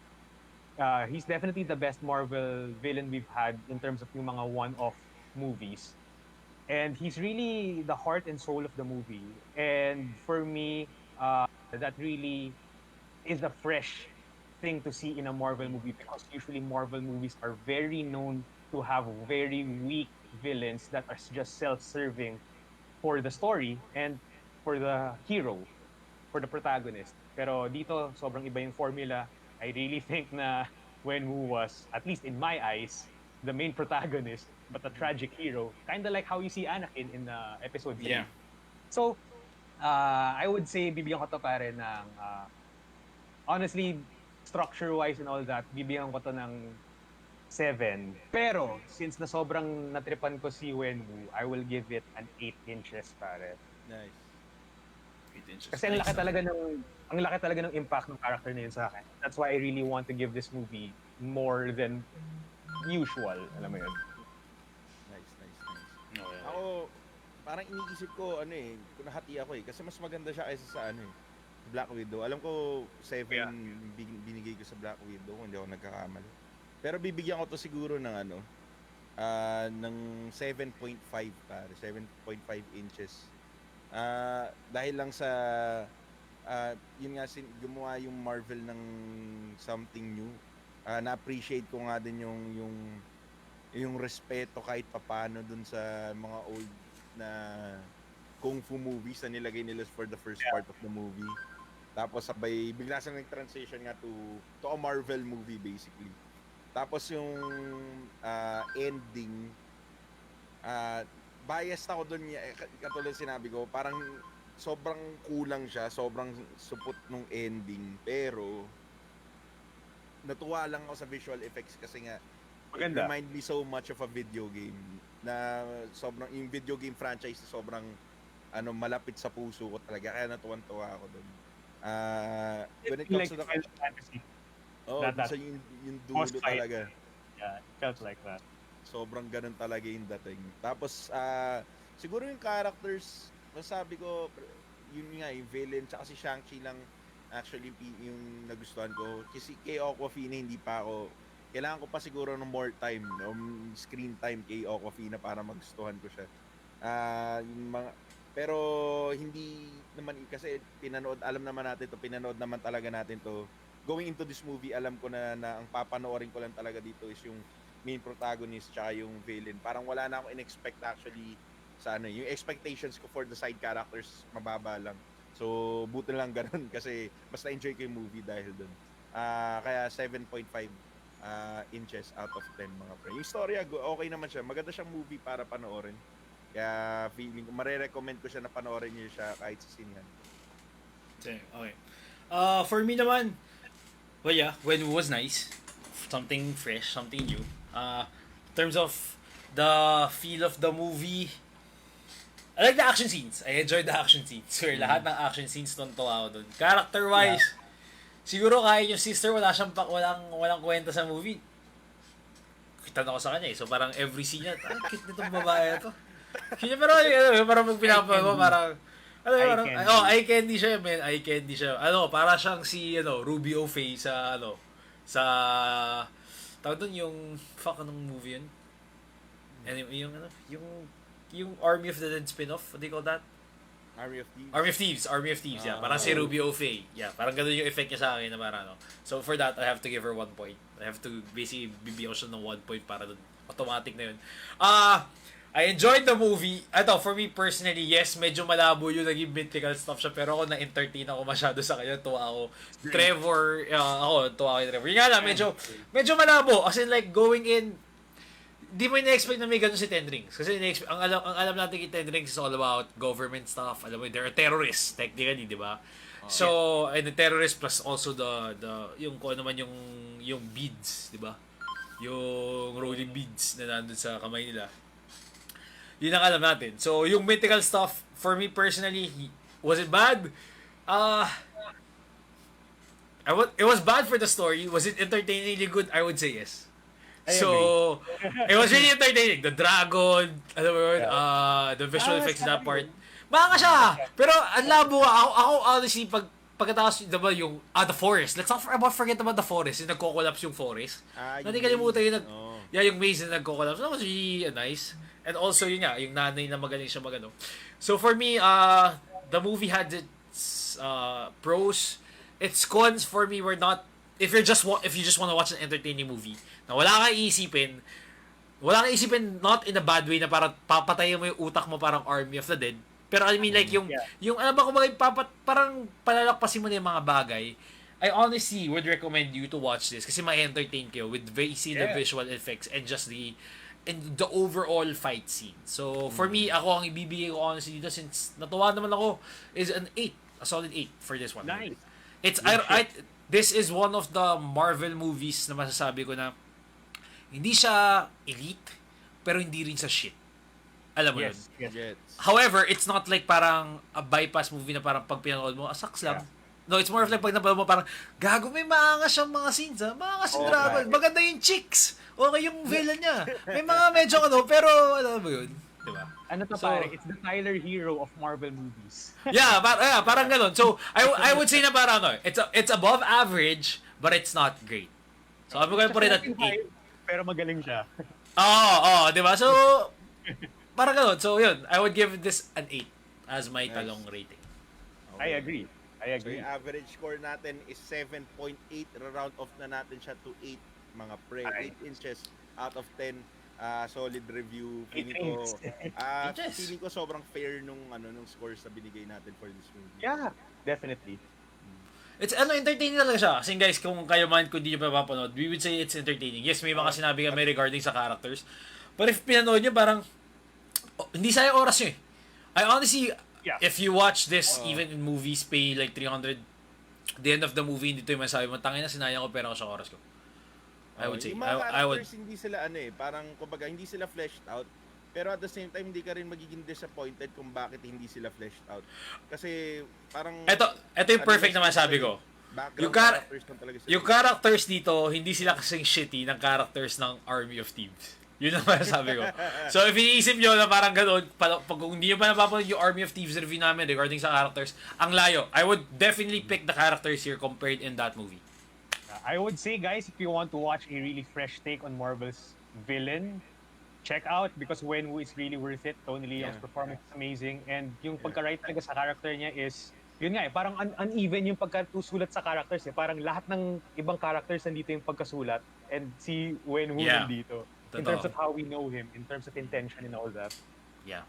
He's definitely the best Marvel villain we've had in terms of yung mga one-off movies. And he's really the heart and soul of the movie. And for me, that really is a fresh thing to see in a Marvel movie because usually Marvel movies are very known to have very weak villains that are just self-serving for the story and for the hero, for the protagonist. Pero dito, sobrang iba yung formula. I really think na Wenwu was, at least in my eyes, the main protagonist, but a tragic hero. Kind of like how you see Anakin in episode 3. Yeah. So, I would say, bibigyan ko to pare ng, honestly, structure-wise and all that, bibigyan ko to ng 7. Pero, since na sobrang natripan ko si Wenwu, I will give it an 8 inches, pare. Nice. Kasi ang laki talaga ng impact ng character na yun sa akin. That's why I really want to give this movie more than usual. Alam mo yun? Nice. Ako, parang iniisip ko, kung nahati ako kasi mas maganda siya kaysa sa Black Widow. Alam ko, 7 binigay ko sa Black Widow, kung hindi ako nagkakamali. Pero bibigyan ko to siguro ng ng 7.5 pare, 7.5 inches. Dahil lang sa yun nga gumawa yung Marvel ng something new. Na-appreciate ko nga din yung respeto kahit papaano dun sa mga old na kung fu movies na nilagay nila for the first part of the movie. Tapos sabay bigla silang nag-transition nga to a Marvel movie basically. Tapos yung ending, biased ako doon, katulad sinabi ko, parang sobrang kulang siya, sobrang supot nung ending, pero natuwa lang ako sa visual effects kasi nga Maganda. it remind me so much of a video game na sobrang yung video game franchise na sobrang malapit sa puso ko talaga, kaya natuwan-tuwa ako doon. When it comes to the fantasy. sa yung dulo talaga. Yeah, it felt like that. Sobrang ganun talaga yung dating. Tapos, siguro yung characters, masabi ko, yun nga, yung villain, tsaka si Shang-chi lang actually yung nagustuhan ko. Kasi kay Awkwafina, hindi pa ako, kailangan ko pa siguro ng more time, screen time kay Awkwafina para magustuhan ko siya. Pero hindi naman, kasi alam naman natin to, pinanood naman talaga natin to. Going into this movie, alam ko na ang papanoorin ko lang talaga dito is yung main protagonist tsaka yung villain. Parang wala na akong in-expect actually sa yung expectations ko for the side characters mababa lang. So buti lang ganun kasi mas na-enjoy ko yung movie dahil dun. Kaya 7.5 inches out of 10 mga pre. Yung storya okay naman siya. Maganda siyang movie para panoorin. Kaya feeling ko mare-recommend ko siya na panoorin niyo siya kahit sa sinihan. Okay. For me naman, well yeah, when it was nice, something fresh, something new. In terms of the feel of the movie, I like the action scenes. I enjoyed the action scenes. Sure, lahat ng action scenes tuntua ako dun. Character-wise, siguro kahit yung sister walang kwenta sa movie. Kita na ko sa kanya So parang every scene niya, cute nitong babae to. Pero parang magpinapa mo, parang eye candy siya, man. Eye candy siya. Para siyang si Ruby O'Fay sa tawag doon yung anong movie yun? Yung Army of the Dead spin-off, what do you call that? Army of Thieves, yeah. Parang si Ruby O'Fay. Yeah, parang ganun yung effect niya sa akin na parang So for that, I have to give her 1 point. I have to basically bibigyan ko siya ng 1 point para doon. Automatic na yun. I enjoyed the movie. For me personally, yes, medyo malabo yung naging mythical stuff siya, pero ako na-entertain ako masyado sa kanya. Tuwa ako. Trevor, tuwa ako kay Trevor. Yung nga lang, medyo malabo. As in like, going in, di mo ina-expect na may ganun si Ten Rings. Kasi ang alam natin kay Ten Rings is all about government stuff. Alam mo, they're terrorists, technically, di ba? And the terrorists plus also the yung kung ano man yung beads, di ba? Yung rolling beads na nandun sa kamay nila. Yun ang alam natin. So, yung mythical stuff, for me personally, was it bad? It was bad for the story. Was it entertainingly good? I would say yes. So, it was really entertaining. The dragon, alam mo yun, the visual effects in that part. Baka siya! Pero, ang labo ako honestly, pagkatapos, diba yung, the forest. Let's not forget about the forest. Yung nagko-collapse yung forest. Hindi kalimutan yung yung maze na nagko-collapse. That was really nice. And also, yun nga, yung nanay na magaling siya magano. So, for me, the movie had its pros. Its cons for me were not if you just want to watch an entertaining movie na wala kang iisipin not in a bad way na parang papatayin mo yung utak mo parang Army of the Dead. Pero I mean like yung ano ba kumbaga parang palalakpasin mo na yung mga bagay. I honestly would recommend you to watch this kasi ma-entertain kayo with the visual effects and just the overall fight scene. So, for me, ako ang ibibigay ko honestly dito since natuwa naman ako is an 8. A solid 8 for this one. Nice. This is one of the Marvel movies na masasabi ko na hindi siya elite, pero hindi rin sa shit. Alam mo yun? Yes. However, it's not like parang a bypass movie na parang pag pinanood mo, sucks lang. No, it's more of like pag napanood mo parang, gago, may maangas siyang mga scenes, ha? Maangas yung drama. Maganda yung chicks. Okay yung villain niya. May mga medyo pero alam mo yun. Diba? Ano to pare? It's the Tyler Hero of Marvel movies. Parang ganun. So, I would say na parang it's above average, but it's not great. So, I'm going to put it at 8. Pero magaling siya. Di ba? So, parang ganun. So, yun. I would give this an 8 as my talong rating. Okay. I agree. So, yung average score natin is 7.8. Round off na natin siya to 8. Mga pre, 8 inches out of 10. Solid review. Feeling ko sobrang fair nung scores na binigay natin for this movie. Yeah, definitely. It's entertaining talaga siya. Kasi guys, kung kayo man, kung di nyo pa mapanood, we would say it's entertaining. Yes, may mga sinabi kami regarding sa characters. But if pinanood nyo, parang, hindi sayang oras nyo eh. I honestly, if you watch this, even in movies, pay like 300, the end of the movie, hindi to yung masabi mo, tangin na sinayang ko pera ko sa oras ko. I would say. Yung mga characters, hindi sila parang, kumbaga, hindi sila fleshed out. Pero at the same time, hindi ka rin magiging disappointed kung bakit hindi sila fleshed out. Kasi, parang... Ito yung perfect naman sabi ko. Yung characters dito, hindi sila kasing shitty ng characters ng Army of Thieves. Yun ang masasabi ko. So, if iniisip nyo na parang gano'n, pag hindi nyo pa napapanood yung Army of Thieves review namin regarding sa characters, ang layo. I would definitely pick the characters here compared in that movie. I would say, guys, if you want to watch a really fresh take on Marvel's villain, check out because Wenwu is really worth it. Tony Leung's performance is amazing. And yung pagka-write talaga sa character niya is, yun nga parang uneven yung pagkasulat sa characters eh. Parang lahat ng ibang characters nandito yung pagkasulat and si Wenwu nandito. In terms of how we know him, in terms of intention and all that. Yeah.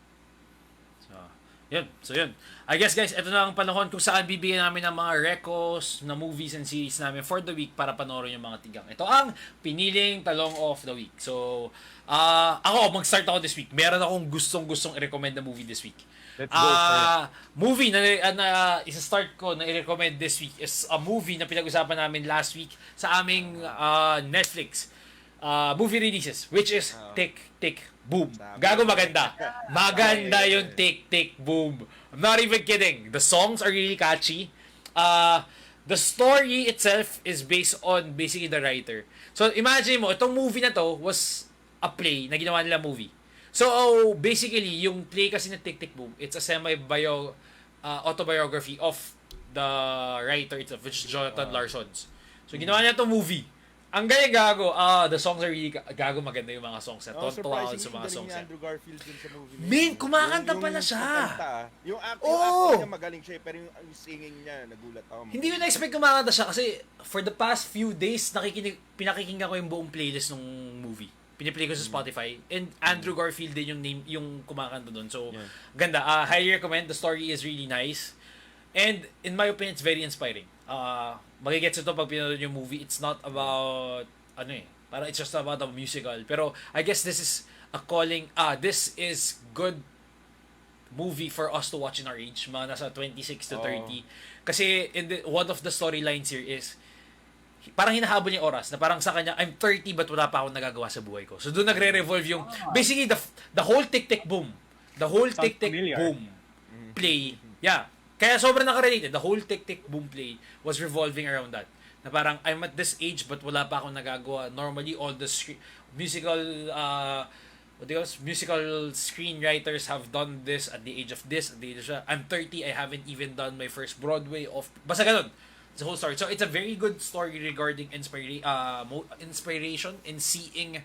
So, yun. I guess, guys, ito na ang panahon kung saan bibigyan namin ng mga recos na movies and series namin for the week para panoorin yung mga tigang. Ito ang piniling talong of the week. So, mag-start ako this week. Meron akong gustong i-recommend na movie this week. Let's go for it. Movie na isa-start ko na i-recommend this week is a movie na pinag-usapan namin last week sa aming Netflix movie releases, which is Tick, Tick, Boom. Gago maganda. Maganda yung Tick, Tick, Boom. I'm not even kidding. The songs are really catchy. The story itself is based on basically the writer. So, imagine mo, itong movie na to was a play na ginawa nila movie. So, basically, yung play kasi na Tick, Tick, Boom, it's a autobiography of the writer itself, which is Jonathan Larson's. So, ginawa niya itong movie. Ang galing gago. The songs are really gago, maganda yung mga songs na. Tontuwa ako sa mga songs. Andrew Garfield din sa movie. Min, kumakanta pala siya. Yung acting niya magaling siya, pero yung singing niya, nagulat ako. Hindi ko na-expect kumakanta siya kasi for the past few days, pinakikinggan ko yung buong playlist ng movie. Piniplay ko sa Spotify. And Andrew Garfield din yung kumakanta doon. So, ganda. Highly recommend. The story is really nice. And in my opinion, it's very inspiring. Magigets ito pag pinanood yung movie. It's not about parang it's just about a musical. Pero I guess this is a calling. This is good movie for us to watch in our age, mga nasa 26 to 30. Kasi one of the storylines here is parang hinahabol niya oras na parang sa kanya, I'm 30 but wala pa akong nagagawa sa buhay ko. So doon nagre-revolve yung basically the whole Tick Tick Boom. The whole Tick Tick Boom play. Yeah. Kaya sobrang nakarelated. The whole Tick Tick Boom play was revolving around that. Na parang, I'm at this age but wala pa akong nagagawa. Normally, all the musical screenwriters have done this at the age of this, at the age of I'm 30, I haven't even done my first Broadway of... Basta ganun. It's a whole story. So, it's a very good story regarding inspiration in seeing...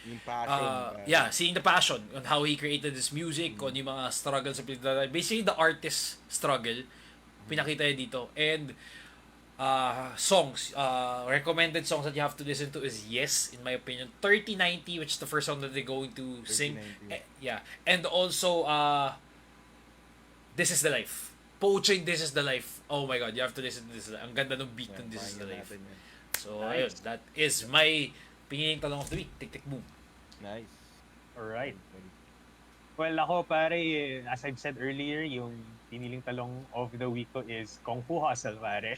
Yung passion. Seeing the passion on how he created this music, on yung mga struggles sa basically the artist struggle, pinakita niya dito. And songs, recommended songs that you have to listen to is Yes, in my opinion. 3090, which is the first song that they're going to sing. 3090. Yeah. And also, This is the Life. Poaching This is the Life. Oh my god, you have to listen to this. Ang ganda ng beat ng This is the Life. Natin yan. So, Nice. ayun, that is my piniling talong of the week. Tik tik boom. Nice. Alright. Well, ako pare, as I've said earlier, yung piniling talong of the week ko is Kung Fu Hustle, pare.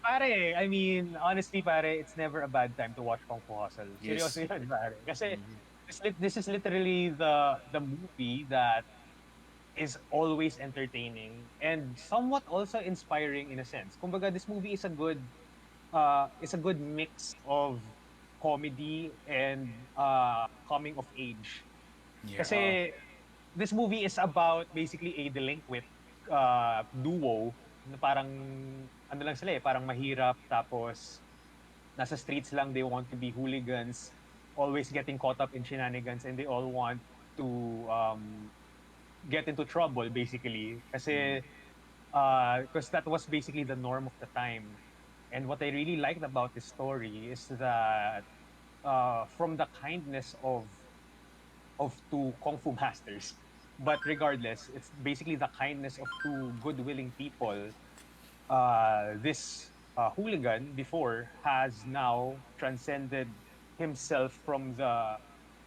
Pare, I mean, honestly, pare, it's never a bad time to watch Kung Fu Hustle. Yes. Seryoso yun, pare. Kasi Mhm. this is literally the movie that is always entertaining and somewhat also inspiring in a sense. Kumbaga, this movie is a good mix of comedy and coming of age. Yeah. Kasi this movie is about basically a delinquent duo na parang ano lang sila parang mahirap tapos nasa streets lang, they want to be hooligans, always getting caught up in shenanigans, and they all want to get into trouble basically kasi because that was basically the norm of the time. And what I really liked about this story is that from the kindness of two kung fu masters, but regardless, it's basically the kindness of two good willing people. This hooligan before has now transcended himself from the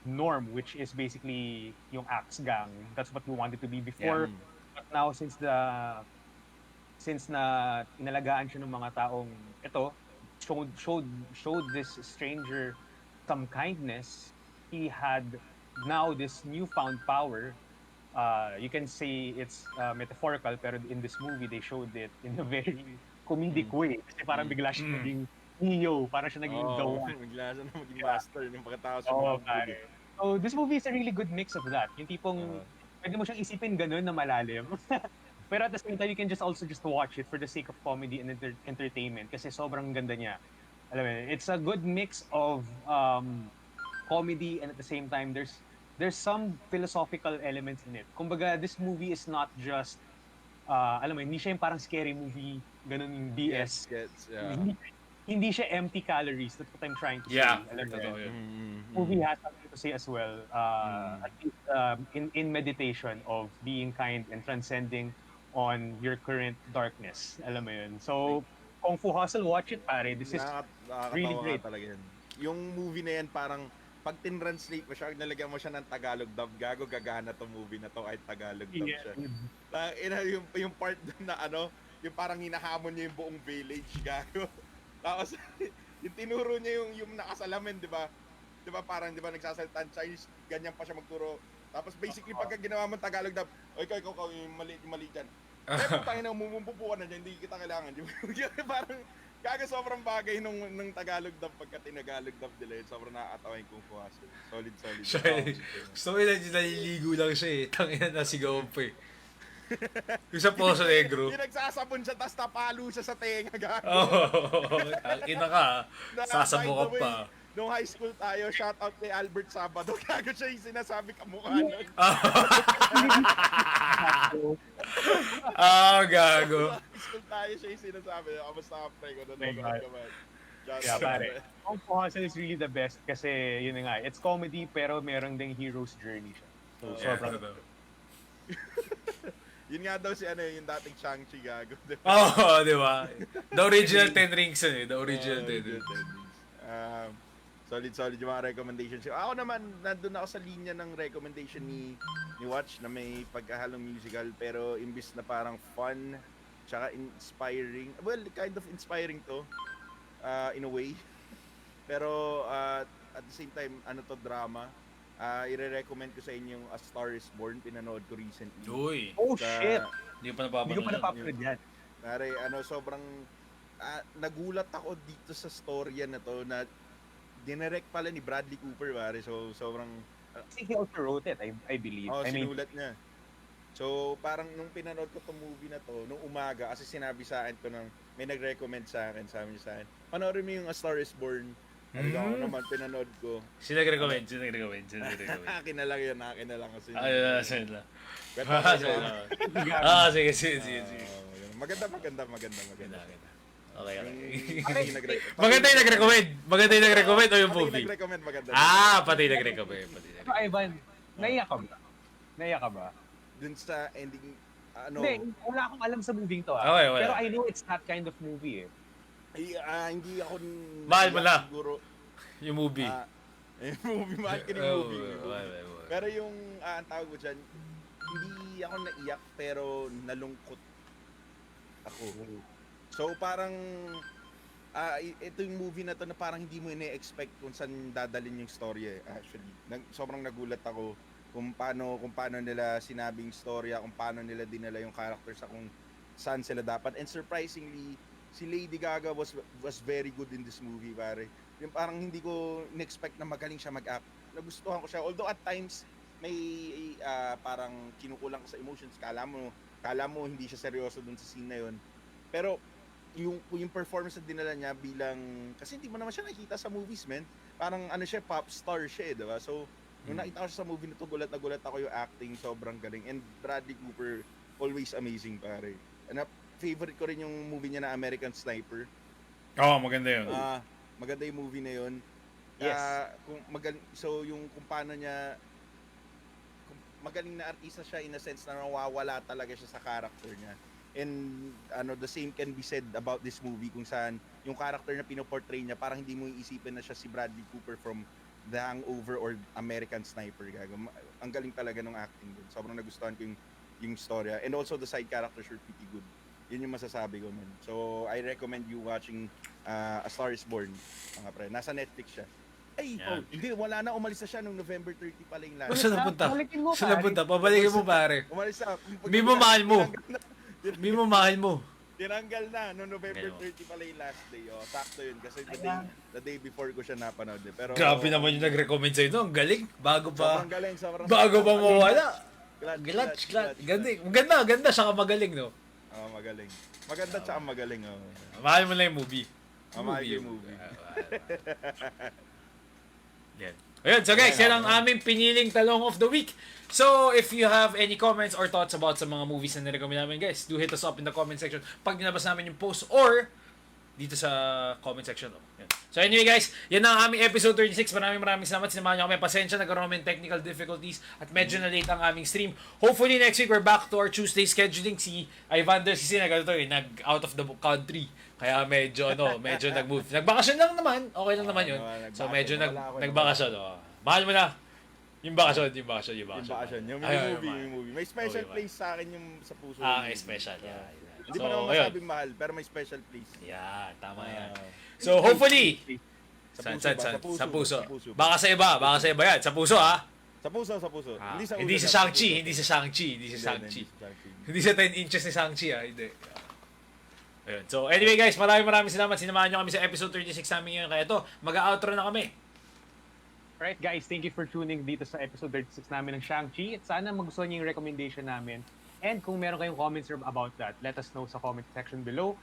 norm, which is basically yung axe gang. That's what we wanted to be before. Yeah. But now, since na inalagaan siya ng mga taong ito, showed this stranger some kindness, he had now this newfound power. You can say it's metaphorical, pero in this movie they showed it in a very comedic way. Kasi parang bigla siya naging hero, parang siya naging the one. Bigla siya na maging master yung pagkatapos Oo, yung pare. So this movie is a really good mix of that. Yung tipong pwede mo siyang isipin ganun na malalim. Pero at the same time, you can just watch it for the sake of comedy and entertainment kasi sobrang ganda niya. Alam mo, it's a good mix of comedy and at the same time there's some philosophical elements in it. Kumbaga, this movie is not just alam mo, hindi siya yung parang scary movie, ganun yung BS. Yeah. Hindi siya empty calories. That's what I'm trying to Yeah. say. Alam mo, Totoo yun. movie has something to say as well. At least in meditation of being kind and transcending on your current darkness. Alam mo yun. So, Kung Fu Hustle, watch it, pare. This is really Nakakatawa great. nga talaga yan. Yung movie na yan, parang pag tin-translate mo siya, nalagyan mo siya ng Tagalog dub, gago gagana tong movie na to kahit Tagalog dub siya. Yung part doon na yung parang hinahamon niya yung buong village, gago. Tapos, yung tinuro niya yung nakasalamin, di ba? Di ba parang, di ba, nagsasalita ng Chinese, ganyan pa siya magturo. Tapos basically, pagka ginawa mo Tagalog dub, ikaw, yung mali dyan. Eh, putangin na, mumumpupo ka na dyan, hindi kita kailangan. Di ba? Parang, kaga sobrang bagay nung Tagalog dub pagka tinagalog dub nila yun. Sobrang nakakatawa yung Kung Fu Hustle. Solid. Siya eh. Gusto ko yun, naliligo lang siya eh. Tangina na sigawan pa eh. Yung sa Poso Negro. Yung nagsasapon siya, tapos napalo siya sa tenga, gago. Ina ka. Sasabukap By the way, pa. Nung high school tayo, shout out kay Albert Sabado. Gago siya yung sinasabi kamukha nun. Gago. High school tayo siya yung sinasabi. Kamusta ka, pre? Kung nanonood ka man. Yeah, pare. Kung Fu Hustle is really the best kasi yun na nga, it's comedy pero meron ding hero's journey siya. So, sobrang Yun nga daw si yung dating Shang-chi, gago. Di ba? The original 10 rings yun eh. The original 10 rings. Solid yung mga recommendations. Ako naman, nandun ako sa linya ng recommendation ni Wach na may pagkahalong musical pero imbis na parang fun tsaka inspiring. Well, kind of inspiring to in a way. Pero at the same time, drama. I-recommend ko sa inyo yung A Star Is Born. Pinanood ko recently. Uy. Oh Sa- shit! Hindi ko pa Hindi ko pa napapanood. napapanood yan. Pare, sobrang nagulat ako dito sa storya na to na dinirect pala ni Bradley Cooper, pare. So, sobrang I think he also wrote it, I believe. I mean, sinulat niya. So, parang nung pinanood ko tong movie na to, nung umaga, kasi sinabi sa akin ko may nag-recommend sa akin, sabi niya sa akin, panoorin mo yung A Star Is Born. Ako naman, pinanood ko. Sino nag-recommend? Akin na lang yun, akin na lang kasi. Sige. Kwento ko sa inyo. Sige. Maganda. Ganda, ganda. Okay. Maganda yung Maganda yung nag-recommend o yung Pati movie? nag-recommend maganda. Pati nag-recommend. So, Ivan, naiyak ka ba? Naiyak ka ba? Dun sa ending, Hindi, wala akong alam sa movie to Okay, wala. Pero I know it's that kind of movie hindi ako Mahal mo na. siguro. Yung movie. Yung movie, mahal ko yung movie. Pero yung, ang tawag ko dyan, hindi ako naiyak pero nalungkot ako. So parang, ito yung movie na to na parang hindi mo ine-expect kung saan dadalhin yung story actually. Sobrang nagulat ako kung paano nila sinabing storya, kung paano nila dinala yung characters sa kung saan sila dapat. And surprisingly, si Lady Gaga was very good in this movie, pare. Yung parang hindi ko in-expect na magaling siya mag-act. Nagustuhan ko siya. Although at times may parang kinukulang sa emotions. Kala mo hindi siya seryoso dun sa scene na yun. Pero yung performance na dinala niya bilang, kasi hindi mo naman siya nakita sa movies, man. Parang siya, pop star siya, diba? So nung nakita ko siya sa movie na to, gulat na gulat ako yung acting, sobrang galing. And Bradley Cooper, always amazing, pare. And favorite ko rin yung movie niya na American Sniper. Maganda yun. Maganda yung movie na yun. Yes. So yung kung paano niya, magaling na artista siya in a sense na nawawala talaga siya sa character niya. And the same can be said about this movie kung saan yung character na pinoportray niya, parang hindi mo iisipin na siya si Bradley Cooper from The Hangover or American Sniper. Ang galing talaga ng acting dun. Sobrang nagustuhan ko yung storya. And also the side characters were pretty good. Yun yung masasabi ko, man. So I recommend you watching A Star is Born, mga pre. Nasa Netflix siya. Hindi, wala na. Umalis na siya nung November 30 pala yung last. Saan napunta? Balikin mo, Saan napunta? Pabalikin mo, pare. Umalis na. Hindi mo mahal mo. Hindi mo mahal mo. Tinanggal na. No November 30 pala yung last day. Sakto yun. Kasi the day before ko siya napanood. Pero, Grabe naman yung nag-recommend sa'yo. Ang galing. Bago pa. Sobrang galing. Bago pa mawala. Glad. Ganda. Saka magaling, no? Magaling. Maganda tsaka magaling. Mahal mo na yung movie. Mahal ko yung movie. Yan. Ayun, so guys, yan ang aming piniling talong of the week. So, if you have any comments or thoughts about sa mga movies na nirecommend namin, guys, do hit us up in the comment section pag nilabas namin yung post or dito sa comment section. Yan. So anyway guys, yan ang aming episode 36. Maraming salamat. Sinamahan nyo kami. Pasensya, nagkaroon kami ng technical difficulties at medyo na late ang aming stream. Hopefully next week we're back to our Tuesday scheduling. Si Ivander, nag-out of the country. Kaya medyo nag-move. Nagbakasyon lang naman. Okay lang naman yun. So medyo nagbakasyon. Mahal mo na. Yung bakasyon. Yung movie. May special place sa akin yung sa puso. Special. Yeah. Hindi pa naman masabing mahal, pero may special place. Yeah, tama yan. So hopefully, sa puso. Baka sa iba yan. Sa puso, ha? Sa puso. Hindi sa Shang-chi. Hindi sa 10 inches ni Shang-chi, ha? Hindi. Ayun. So anyway guys, maraming salamat. Sinamahan nyo kami sa episode 36 namin ngayon. Kaya ito, mag-outro na kami. Alright guys, thank you for tuning dito sa episode 36 namin ng Shang-Chi. At sana magustuhan niyo yung recommendation namin. And kung meron kayong comments about that, let us know sa comment section below.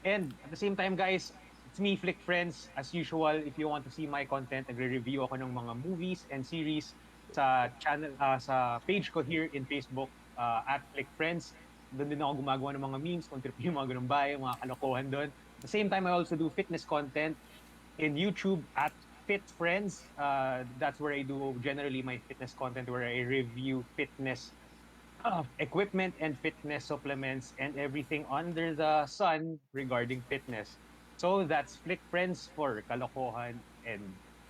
And at the same time guys, it's me, Flick Friends. As usual, if you want to see my content, nagre-review ako ng mga movies and series sa channel, sa page ko here in Facebook, at Flick Friends. Doon din ako gumagawa ng mga memes, kung trip yung mga ganun bahay, mga kalokohan doon. At the same time, I also do fitness content in YouTube at Fit Friends. That's where I do generally my fitness content, where I review fitness equipment and fitness supplements and everything under the sun regarding fitness. So that's Flick Friends for kalokohan and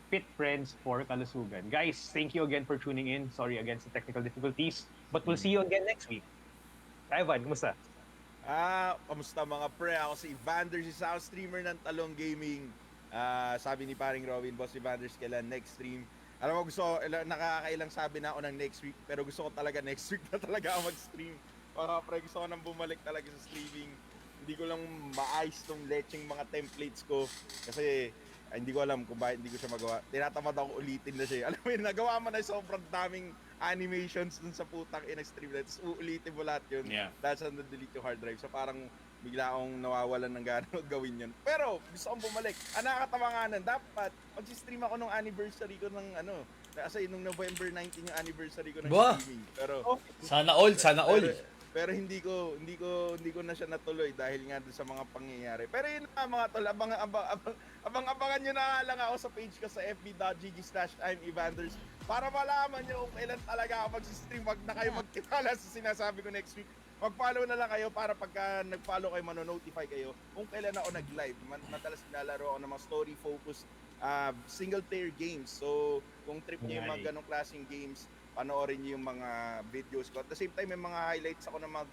Fit Friends for kalusugan. Guys, thank you again for tuning in. Sorry again sa technical difficulties, but we'll see you again next week. Ivan, kumusta? Kamusta mga pre? Ako si Evander, si sound streamer ng Talong Gaming. Sabi ni paring Robin, Boss Evander, kailan next stream? Alam mo, nakakailang sabi na ako ng next week, pero gusto ko talaga next week na talaga ako mag-stream. Mga pre, gusto ko nang bumalik talaga sa streaming. Hindi ko lang maayos tong lecheng mga templates ko. Kasi hindi ko alam kung bakit hindi ko siya magawa. Tinatamad ako ulitin na siya. Alam mo yun, nagawa mo na sobrang daming animations dun sa putang ina-stream. Tapos uulitin mo lahat yun. Yeah. Dahil sa na-delete yung hard drive. So parang bigla akong nawawalan ng gana gawin yun. Pero gusto kong bumalik. Nakakatawa nga nun. Dapat mag-stream ako nung anniversary ko ng kasi nung November 19 yung anniversary ko ng streaming. Pero Sana all. pero hindi ko na siya natuloy dahil nga doon sa mga pangyayari. Pero yun nga mga tol, abangan nyo na lang ako sa page ko sa fb.gg/I'mEvanders para malaman nyo kung kailan talaga ako mag-stream. Wag na kayo magtiwala sa sinasabi ko next week. Mag-follow na lang kayo para pagka nag-follow kayo, manonotify kayo kung kailan ako nag-live. Madalas nilalaro ako ng mga story-focused single-player games. So, kung trip niyo yung mga ganong klaseng games, panoorin niyo yung mga videos ko. At the same time, may mga highlights ako ng mga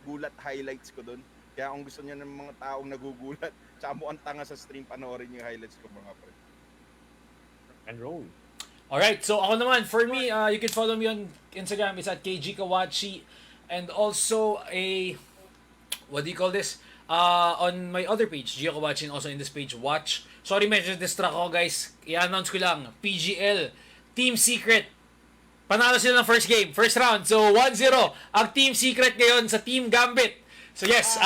gulat highlights ko doon. Kaya kung gusto niyo ng mga taong nagugulat, tsaka mukhang tanga sa stream, panoorin niyo yung highlights ko mga pre. And roll. Alright, so ako naman, for me, you can follow me on Instagram. It's at kgkawachi. And also what do you call this? On my other page, Gio Kawachi, and also in this page, Wach. Sorry, medyo distract ako guys. I-announce ko lang, PGL, Team Secret. Panalo sila ng first game, first round. So, 1-0 ang Team Secret ngayon sa Team Gambit. So, yes,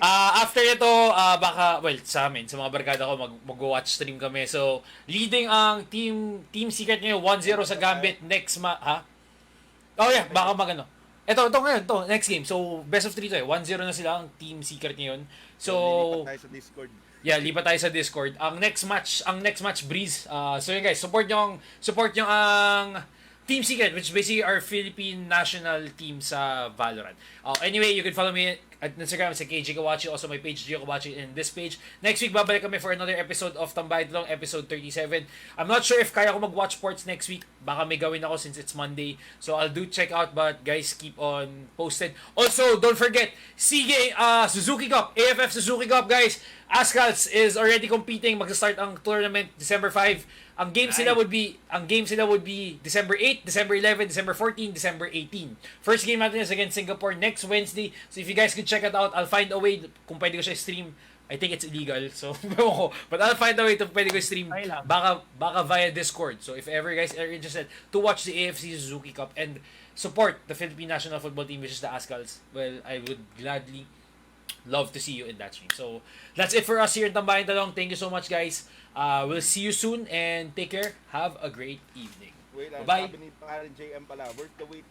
after ito, baka, well, sa amin, sa mga barkada ko, mag-watch stream kami. So, leading ang Team Secret ngayon, 1-0 sa Gambit. Next Oh yeah, baka magano. Ito ngayon, next game. So, best of 3 to 1-0 na sila ang Team Secret ngayon. So, lipat tayo sa Discord. Yeah, lipat tayo sa Discord. Ang next match, Breeze. So yun guys, support nyo ang Team Secret, which is basically our Philippine national team sa Valorant. Anyway, you can follow me at Instagram sa KG Kawachi, also my page, Gio Kawachi, in this page. Next week, babalik kami for another episode of Tambayang, episode 37. I'm not sure if kaya ko mag-watch sports next week. Baka may gawin ako since it's Monday. So, I'll do check out, but guys, keep on posted. Also, don't forget, Suzuki Cup, AFF Suzuki Cup, guys. Ascals is already competing. Magsa-start ang tournament December 5. Ang game sila would be December 8, December 11, December 14, December 18. First game natin is against Singapore next Wednesday. So if you guys could check it out, I'll find a way kung pwede ko siya stream. I think it's illegal. So, but I'll find a way to pwede ko stream. Baka via Discord. So if ever you guys are interested to watch the AFC Suzuki Cup and support the Philippine national football team, which is the Ascals, well, I would gladly love to see you in that stream. So that's it for us here in Tambayang Talong. Thank you so much, guys. We'll see you soon and take care. Have a great evening. Wait, Bye-bye. sabi ni parang JM pala, worth the wait.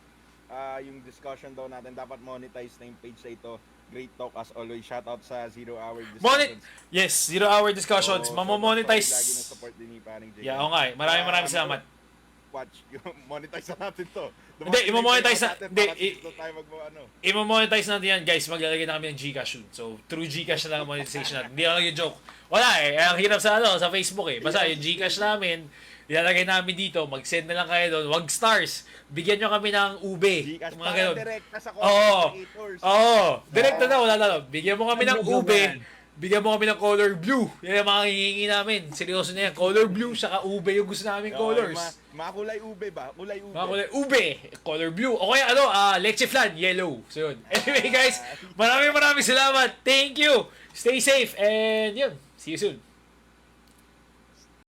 Yung discussion daw natin, dapat monetize na yung page na ito. Great talk as always. Shout out sa Zero Hour Discussions. Yes, 0 hour discussions. Mamomonetize. Lagi ng support din ni parang JM. Yeah, oo nga eh. Maraming salamat. Watch, monetize na natin to. Hindi, i-monetize na. Hindi, i-monetize natin yan, guys. Maglalagay na kami ng Gcash soon. So, through Gcash na lang ang monetization natin. Hindi lang yung joke. Wala eh. Ang hirap sa Facebook eh. Basta yung Gcash namin, ilalagay namin dito. Mag-send na lang kayo doon. Wag stars. Bigyan nyo kami ng ube. Gcash Mga para ganun. direkta sa content creators. Direkta na. Wala na. Bigyan mo kami ng ube. Bigyan mo kami ng color blue. Yan ang mga hihingi namin. Seryoso na yan. Color blue, saka ube yung gusto namin colors. Mga kulay ube ba? Kulay ube. Mga kulay ube, color blue. O kaya leche flan, yellow. So yun. Anyway guys, maraming salamat. Thank you. Stay safe and yun. See you soon.